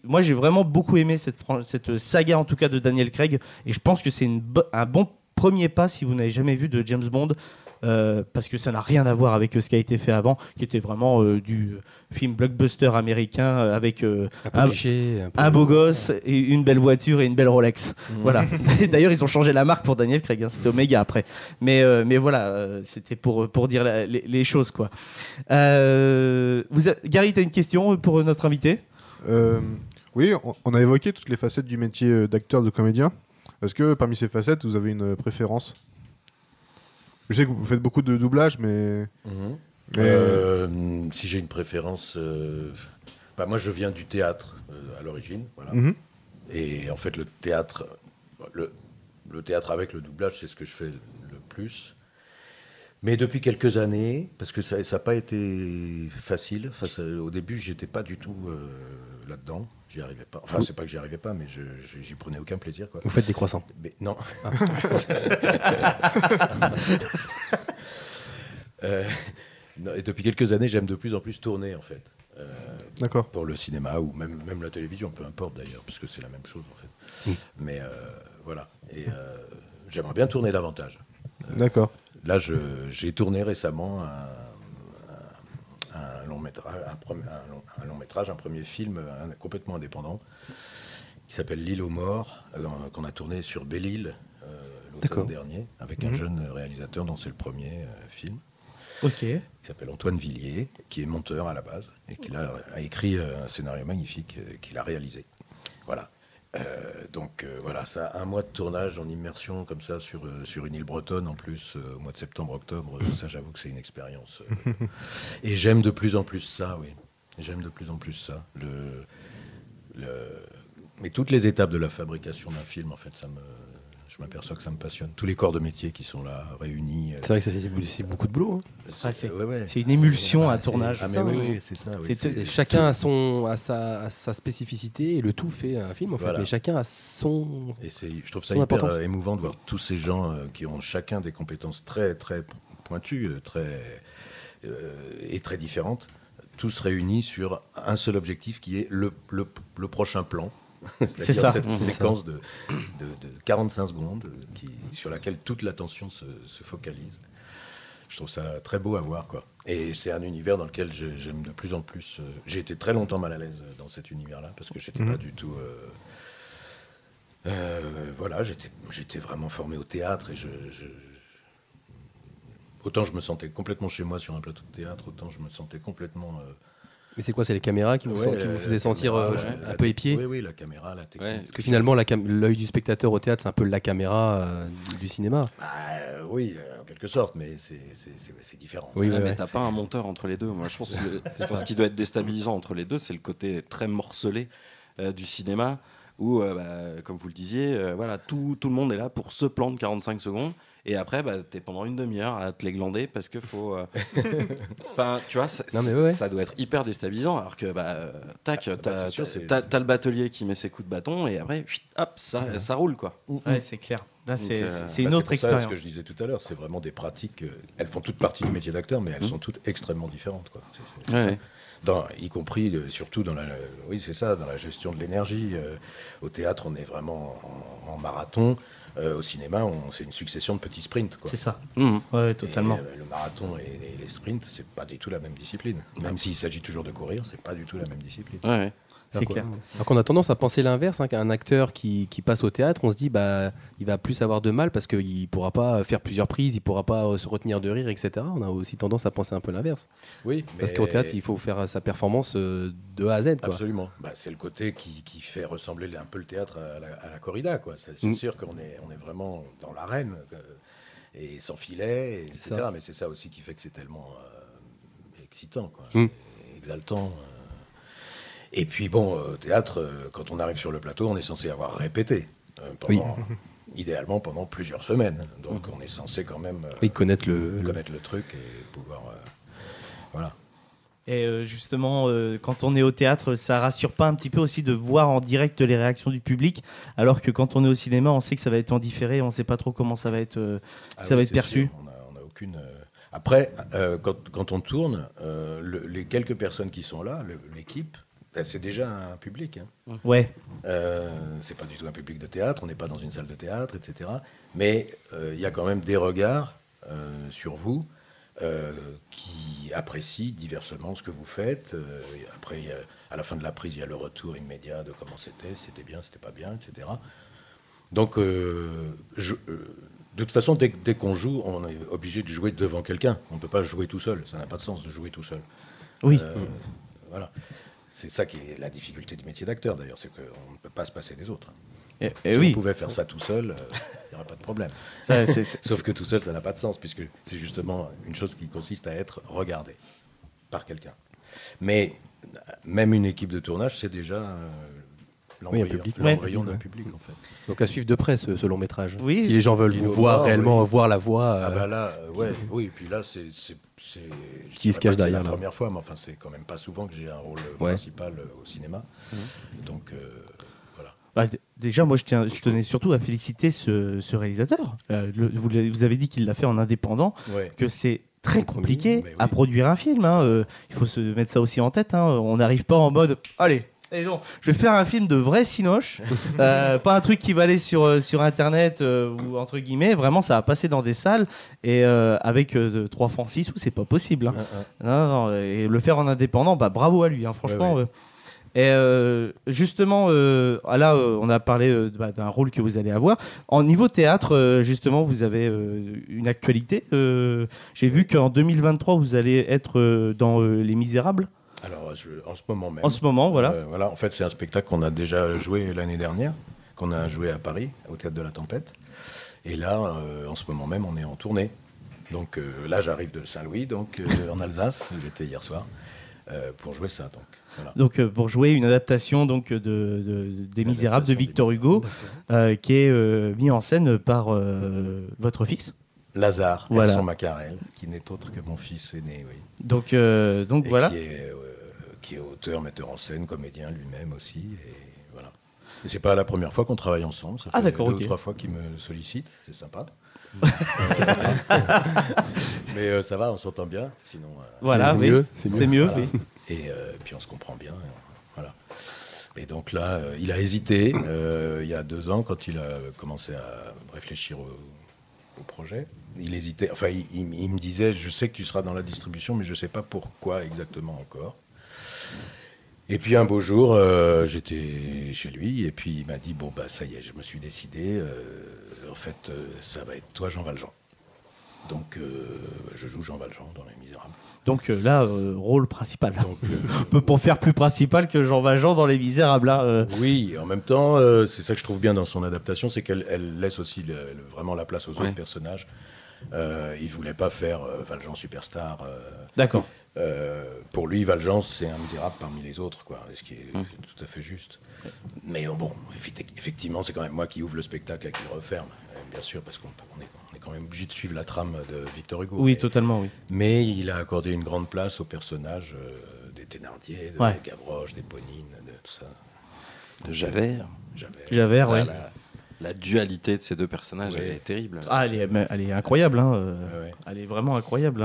moi, j'ai vraiment beaucoup aimé cette saga, en tout cas, de Daniel Craig. Et je pense que c'est un bon premier pas si vous n'avez jamais vu de James Bond. Parce que ça n'a rien à voir avec ce qui a été fait avant, qui était vraiment du film blockbuster américain avec un beau gosse et une belle voiture et une belle Rolex. Voilà. D'ailleurs, ils ont changé la marque pour Daniel Craig, c'était Omega après. Mais voilà, c'était pour dire les choses, quoi. Gary, tu as une question pour notre invité ? Oui, on a évoqué toutes les facettes du métier d'acteur, de comédien. Est-ce que parmi ces facettes, vous avez une préférence ? Je sais que vous faites beaucoup de doublage, mais... si j'ai une préférence... moi, je viens du théâtre, à l'origine. Voilà. Et en fait, le théâtre avec le doublage, c'est ce que je fais le plus. Mais depuis quelques années, parce que ça n'a pas été facile. Au début, j'étais pas du tout là-dedans. J'y arrivais pas. Enfin, c'est pas que j'y arrivais pas, mais j'y prenais aucun plaisir, quoi. Vous faites des croissants ? Mais non. Et depuis quelques années, j'aime de plus en plus tourner, en fait. D'accord. Pour le cinéma ou même la télévision, peu importe d'ailleurs, parce que c'est la même chose, en fait. Mais voilà. Et j'aimerais bien tourner davantage. D'accord. Là, j'ai tourné récemment un long métrage, un premier film complètement indépendant, qui s'appelle L'île aux morts, qu'on a tourné sur Belle-Île l'automne dernier, avec un jeune réalisateur dont c'est le premier film. Qui s'appelle Antoine Villiers, qui est monteur à la base, et qui a écrit un scénario magnifique qu'il a réalisé. Voilà. Donc voilà, ça, un mois de tournage en immersion comme ça sur une île bretonne en plus au mois de septembre-octobre, ça j'avoue que c'est une expérience. Et j'aime de plus en plus ça, oui. J'aime de plus en plus ça. Mais toutes les étapes de la fabrication d'un film, en fait, je m'aperçois que ça me passionne. Tous les corps de métier qui sont là, réunis. C'est vrai que c'est beaucoup de boulot. C'est une émulsion à tournage. Oui, c'est ça. Oui, chacun a sa spécificité et le tout fait un film, en fait. Mais chacun a son. Et je trouve ça hyper émouvant de voir tous ces gens qui ont chacun des compétences très, très pointues et très différentes, tous réunis sur un seul objectif qui est le prochain plan. C'est-à-dire cette séquence de 45 secondes sur laquelle toute l'attention se focalise. Je trouve ça très beau à voir, quoi. Et c'est un univers dans lequel j'aime de plus en plus. J'ai été très longtemps mal à l'aise dans cet univers-là parce que j'étais pas du tout. Voilà, j'étais vraiment formé au théâtre et autant je me sentais complètement chez moi sur un plateau de théâtre, autant je me sentais complètement. Mais c'est quoi, c'est les caméras qui vous faisaient sentir un peu épié ? Oui, la caméra, la technique. Parce que finalement, l'œil du spectateur au théâtre, c'est un peu la caméra du cinéma. Oui, en quelque sorte, mais c'est différent. Oui, mais t'as pas un monteur entre les deux. Moi, je pense que ce qui doit être déstabilisant entre les deux, c'est le côté très morcelé du cinéma, où, comme vous le disiez, voilà, tout le monde est là pour ce plan de 45 secondes. Et après, t'es pendant une demi-heure à te les glander parce qu'il faut. Enfin, tu vois, ça doit être hyper déstabilisant. Alors que, tac, t'as le batelier qui met ses coups de bâton et après, hop, ça roule, quoi. Ouais, c'est clair. Là, c'est une autre expérience. C'est ce que je disais tout à l'heure, c'est vraiment des pratiques. Elles font toutes partie du métier d'acteur, mais elles sont toutes extrêmement différentes, quoi. y compris surtout dans la gestion de l'énergie. Au théâtre, on est vraiment en marathon. Au cinéma, c'est une succession de petits sprints, quoi. C'est ça. Ouais, totalement. Et, le marathon et les sprints, c'est pas du tout la même discipline. Même s'il s'agit toujours de courir, c'est pas du tout la même discipline. Ouais. C'est clair. Donc on a tendance à penser l'inverse, qu'un acteur qui passe au théâtre, on se dit il va plus avoir de mal parce qu'il pourra pas faire plusieurs prises, il pourra pas se retenir de rire, etc. On a aussi tendance à penser un peu l'inverse. Oui, parce qu'au théâtre, il faut faire sa performance de A à Z, quoi. Absolument. C'est le côté qui fait ressembler un peu le théâtre à la corrida, quoi. C'est sûr qu'on est vraiment dans l'arène et sans filet, etc. Mais c'est ça aussi qui fait que c'est tellement excitant, quoi. Exaltant. Et puis bon, au théâtre, quand on arrive sur le plateau, on est censé avoir répété, idéalement pendant plusieurs semaines. Donc on est censé quand même connaître le truc et pouvoir... voilà. Et justement, quand on est au théâtre, ça rassure pas un petit peu aussi de voir en direct les réactions du public, alors que quand on est au cinéma, on sait que ça va être en différé, on sait pas trop comment ça va être, va être perçu. On a aucune... Après, quand on tourne, les quelques personnes qui sont là, l'équipe, c'est déjà un public. Ouais. C'est pas du tout un public de théâtre, on n'est pas dans une salle de théâtre, etc. Mais il y a quand même des regards sur vous qui apprécient diversement ce que vous faites. Après, à la fin de la prise, il y a le retour immédiat de comment c'était bien, c'était pas bien, etc. Donc, de toute façon, dès qu'on joue, on est obligé de jouer devant quelqu'un. On ne peut pas jouer tout seul, ça n'a pas de sens de jouer tout seul. Oui. Voilà. C'est ça qui est la difficulté du métier d'acteur, d'ailleurs, c'est qu'on ne peut pas se passer des autres. Si on pouvait faire ça tout seul, il n'y aurait pas de problème. Sauf que tout seul, ça n'a pas de sens, puisque c'est justement une chose qui consiste à être regardé par quelqu'un. Mais même une équipe de tournage, c'est déjà l'embryon d'un public, en fait. Donc à suivre de près ce long métrage. Oui. Si les gens veulent vous voir réellement, voir la voix. Oui, et puis là, c'est qui se cache derrière. C'est la première fois, mais enfin, c'est quand même pas souvent que j'ai un rôle principal au cinéma. Donc, voilà. Déjà, moi, je tenais surtout à féliciter ce réalisateur. Vous avez dit qu'il l'a fait en indépendant, que c'est très compliqué à produire un film. Il faut se mettre ça aussi en tête. On n'arrive pas en mode « Allez !» Et donc, je vais faire un film de vrai cinoche, pas un truc qui va aller sur Internet ou entre guillemets. Vraiment, ça va passer dans des salles et avec 3 francs 6 sous, c'est pas possible. Non, et le faire en indépendant, bravo à lui, franchement. Et justement, là, on a parlé d'un rôle que vous allez avoir. En niveau théâtre, justement, vous avez une actualité. J'ai vu qu'en 2023, vous allez être dans Les Misérables. Alors, en ce moment même. En ce moment, voilà. En fait, c'est un spectacle qu'on a déjà joué l'année dernière, qu'on a joué à Paris, au Théâtre de la Tempête. Et là, en ce moment même, on est en tournée. Donc là, j'arrive de Saint-Louis, donc en Alsace. J'étais hier soir pour jouer ça. Donc, voilà. Donc pour jouer une adaptation donc des Misérables de Victor Hugo, qui est mis en scène par votre fils. Lazare, Elson Macarel, qui n'est autre que mon fils aîné, oui. Donc voilà. Qui est auteur, metteur en scène, comédien lui-même aussi, et voilà. Et c'est pas la première fois qu'on travaille ensemble, ça fait 2 ou 3 fois qu'il me sollicite, c'est sympa. Mais ça va, on s'entend bien, sinon... voilà, c'est mieux. Voilà. Oui. Et puis on se comprend bien, voilà. Et donc là, il a hésité, il y a 2 ans, quand il a commencé à réfléchir au projet. Il hésitait, enfin il me disait, je sais que tu seras dans la distribution, mais je ne sais pas pourquoi exactement encore. Et puis un beau jour, j'étais chez lui, et puis il m'a dit, bon ça y est, je me suis décidé, en fait ça va être toi Jean Valjean. Donc je joue Jean Valjean dans Les Misérables. Donc là, rôle principal. Donc, on peut pas faire plus principal que Jean Valjean dans Les Misérables. Oui, en même temps, c'est ça que je trouve bien dans son adaptation, c'est qu'elle laisse aussi vraiment la place aux autres personnages. Il voulait pas faire Valjean superstar. D'accord. Pour lui, Valjean, c'est un misérable parmi les autres, quoi, ce qui est tout à fait juste. Mais bon, effectivement, c'est quand même moi qui ouvre le spectacle et qui referme, bien sûr, parce qu'on est quand même obligé de suivre la trame de Victor Hugo. Oui, totalement, oui. Mais il a accordé une grande place aux personnages des Thénardier, de Gavroche, d'Éponine, de tout ça. De Javert. Javert, oui. La dualité de ces 2 personnages, elle est terrible. Elle est incroyable. Elle est vraiment incroyable.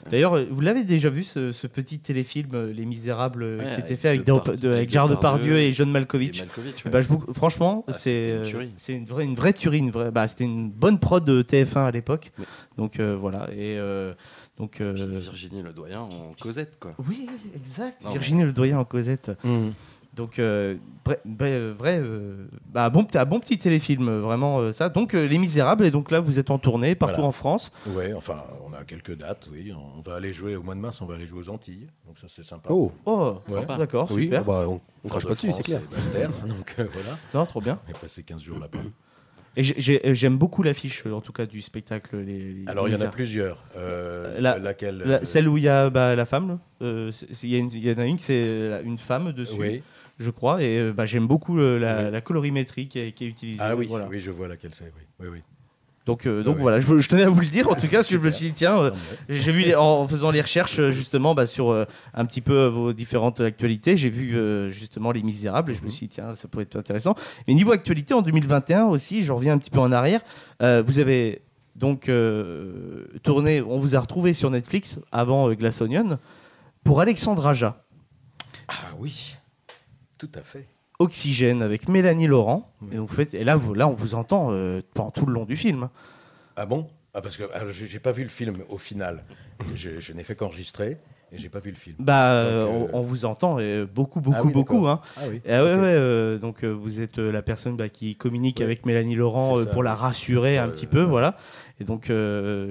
D'ailleurs, vous l'avez déjà vu ce petit téléfilm Les Misérables qui était fait avec Gérard Depardieu et John Malkovich. Franchement, c'est une vraie tuerie, c'était une bonne prod de TF1 à l'époque. Oui. Donc voilà. Et Virginie Ledoyen en Cosette, quoi. Oui, exact. Virginie Ledoyen en Cosette. Donc, un bon petit téléfilm, vraiment ça. Donc, Les Misérables, et donc là, vous êtes en tournée partout en France. Oui, enfin, on a quelques dates, oui. On va aller jouer au mois de mars, on va aller jouer aux Antilles. Donc, ça, c'est sympa. Oh, d'accord, oui, super. On ne crache pas dessus, c'est clair. Donc, voilà. Non, trop bien. On est passé 15 jours là-bas. Et j'aime beaucoup l'affiche, en tout cas, du spectacle. Alors, il y en a plusieurs. Laquelle celle où il y a la femme. Il y en a une, c'est une femme dessus. Oui. Je crois, et j'aime beaucoup la colorimétrie qui est utilisée. Ah oui, voilà. oui, je vois laquelle c'est, oui. Donc voilà, je tenais à vous le dire, en tout cas, parce que je me suis dit, tiens, j'ai vu, en faisant les recherches, justement, sur un petit peu vos différentes actualités, j'ai vu justement Les Misérables, et je me suis dit, tiens, ça pourrait être intéressant. Mais niveau actualité, en 2021 aussi, je reviens un petit peu en arrière, vous avez donc tourné, on vous a retrouvé sur Netflix, avant Glass Onion, pour Alexandre Aja. Ah oui, tout à fait. Oxygène avec Mélanie Laurent. Et là, on vous entend pendant tout le long du film. Ah bon? Parce que j'ai pas vu le film au final. Je n'ai fait qu'enregistrer et j'ai pas vu le film. On vous entend beaucoup. Hein. Ah oui. Donc vous êtes la personne qui communique avec Mélanie Laurent pour la rassurer un petit peu, voilà. Et donc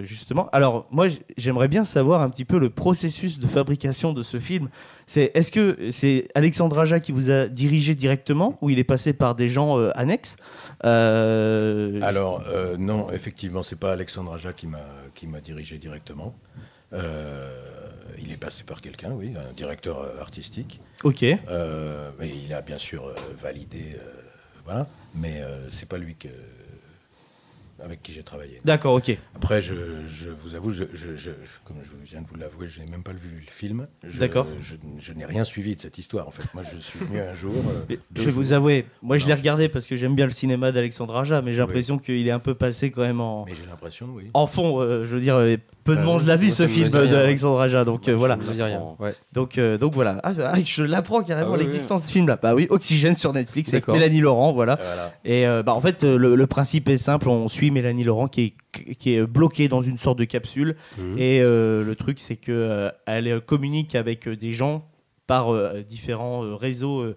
justement, alors moi j'aimerais bien savoir un petit peu le processus de fabrication de ce film. Est-ce que c'est Alexandre Aja qui vous a dirigé directement ou il est passé par des gens annexes? Alors non, effectivement, c'est pas Alexandre Aja qui m'a dirigé directement. Il est passé par quelqu'un, oui, un directeur artistique. Ok. Mais il a bien sûr validé, voilà. Mais c'est pas lui avec qui j'ai travaillé. D'accord, ok. Après, je vous avoue, comme je viens de vous l'avouer, je n'ai même pas vu le film. D'accord. Je n'ai rien suivi de cette histoire, en fait. Moi, je suis venu un jour. Je vais vous avouer, moi je l'ai regardé parce que j'aime bien le cinéma d'Alexandre Aja, mais j'ai l'impression qu'il est un peu passé quand même en. Mais j'ai l'impression, oui. En fond, je veux dire, peu de monde l'a vu ce film d'Alexandre Aja, donc voilà. Ça me dit rien. Ouais. Donc voilà. Je l'apprends carrément l'existence de ce film-là. Bah oui, Oxygène sur Netflix avec Mélanie Laurent, voilà. Et en fait, le principe est simple, on suit Mélanie Laurent qui est bloquée dans une sorte de capsule. Et le truc, c'est qu'elle communique avec des gens par différents réseaux,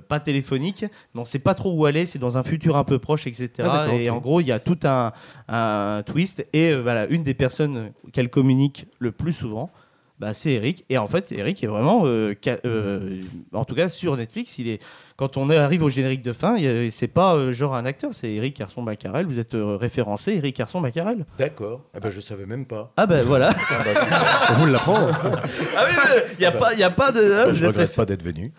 pas téléphoniques, mais on ne sait pas trop où aller, c'est dans un futur un peu proche, etc. Et en gros, il y a tout un twist. Et voilà, une des personnes qu'elle communique le plus souvent, c'est Eric. Et en fait, Eric est vraiment, en tout cas sur Netflix, quand on arrive au générique de fin, c'est pas genre un acteur, c'est Eric Carson-Becquerel. Vous êtes référencé Eric Carson-Becquerel. D'accord. Je savais même pas. Ah ben voilà. On vous l'apprend. Ah oui, il y a pas de. Je regrette pas d'être venu.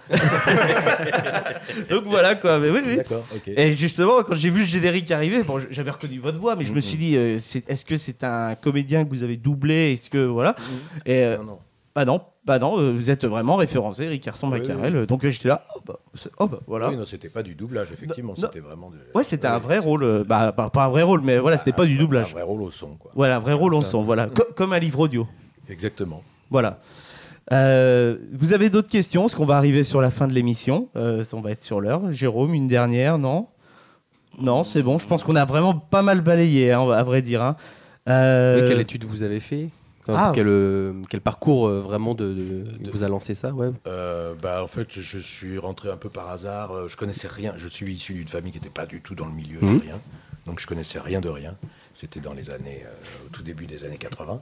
Donc voilà quoi. Mais oui. D'accord. Ok. Et justement, quand j'ai vu le générique arriver, j'avais reconnu votre voix, mais je me suis dit, est-ce que c'est un comédien que vous avez doublé? Est-ce que voilà? Et non. Non, vous êtes vraiment référencé, Eric Carson-Becquerel. Oui. Donc j'étais là, voilà. Oui, non, c'était pas du doublage, effectivement, c'était vraiment. Ouais, c'était un vrai rôle. Pas un vrai rôle, mais voilà, c'était pas du doublage. Un vrai rôle au son, quoi. Voilà, un vrai rôle au son, voilà, comme un livre audio. Exactement. Voilà. Vous avez d'autres questions? Parce qu'on va arriver sur la fin de l'émission. On va être sur l'heure. Jérôme, une dernière, non? Non, c'est bon. Je pense qu'on a vraiment pas mal balayé, hein, à vrai dire. Hein. Mais quelle étude vous avez fait? Quel parcours vraiment vous a lancé ça? En fait, je suis rentré un peu par hasard. Je connaissais rien. Je suis issu d'une famille qui n'était pas du tout dans le milieu de rien. Donc je connaissais rien de rien. C'était dans les années, au tout début des années 80.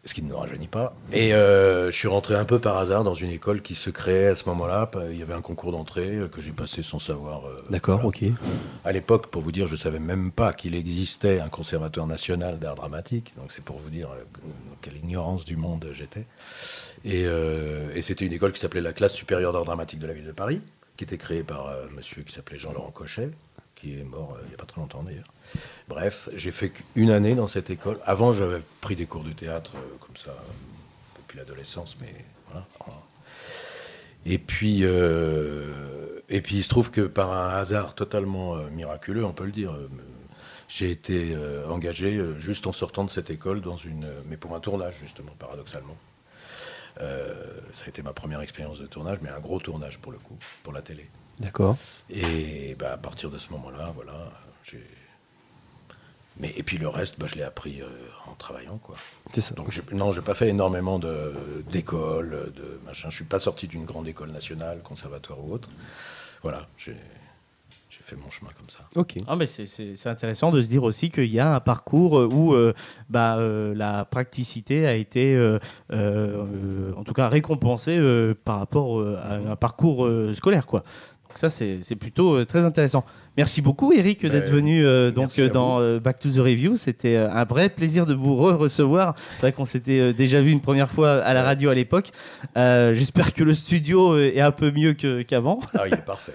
Ce qui ne nous rajeunit pas. Et je suis rentré un peu par hasard dans une école qui se créait à ce moment-là. Il y avait un concours d'entrée que j'ai passé sans savoir. D'accord, ok. À l'époque, pour vous dire, je ne savais même pas qu'il existait un conservatoire national d'art dramatique. Donc c'est pour vous dire quelle ignorance du monde j'étais. Et c'était une école qui s'appelait la classe supérieure d'art dramatique de la ville de Paris, qui était créée par un monsieur qui s'appelait Jean-Laurent Cochet, qui est mort il n'y a pas très longtemps d'ailleurs. Bref, j'ai fait qu'une année dans cette école. Avant, j'avais pris des cours de théâtre comme ça, depuis l'adolescence, mais voilà. Et puis il se trouve que par un hasard totalement miraculeux, on peut le dire, J'ai été engagé juste en sortant de cette école mais pour un tournage justement, paradoxalement. Ça a été ma première expérience de tournage, mais un gros tournage pour le coup, pour la télé. D'accord. Et à partir de ce moment-là, voilà, et puis le reste, je l'ai appris en travaillant, quoi. C'est ça. Donc j'ai pas fait énormément d'écoles, de machin. Je suis pas sorti d'une grande école nationale, conservatoire ou autre. Voilà, j'ai fait mon chemin comme ça. Ok. Ah, mais c'est intéressant de se dire aussi qu'il y a un parcours où la praticité a été, en tout cas, récompensée par rapport à un parcours scolaire, quoi. Donc ça, c'est plutôt très intéressant. Merci beaucoup, Eric, d'être venu dans Back to the Review. C'était un vrai plaisir de vous recevoir. C'est vrai qu'on s'était déjà vu une première fois à la radio à l'époque. J'espère que le studio est un peu mieux qu'avant. Ah, il est parfait.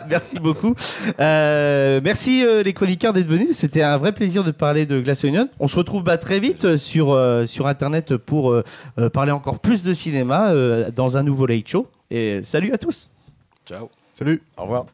Merci beaucoup. Merci les chroniqueurs d'être venus. C'était un vrai plaisir de parler de Glass Onion. On se retrouve très vite sur Internet pour parler encore plus de cinéma dans un nouveau Late Show. Et salut à tous. Ciao. Salut. Au revoir.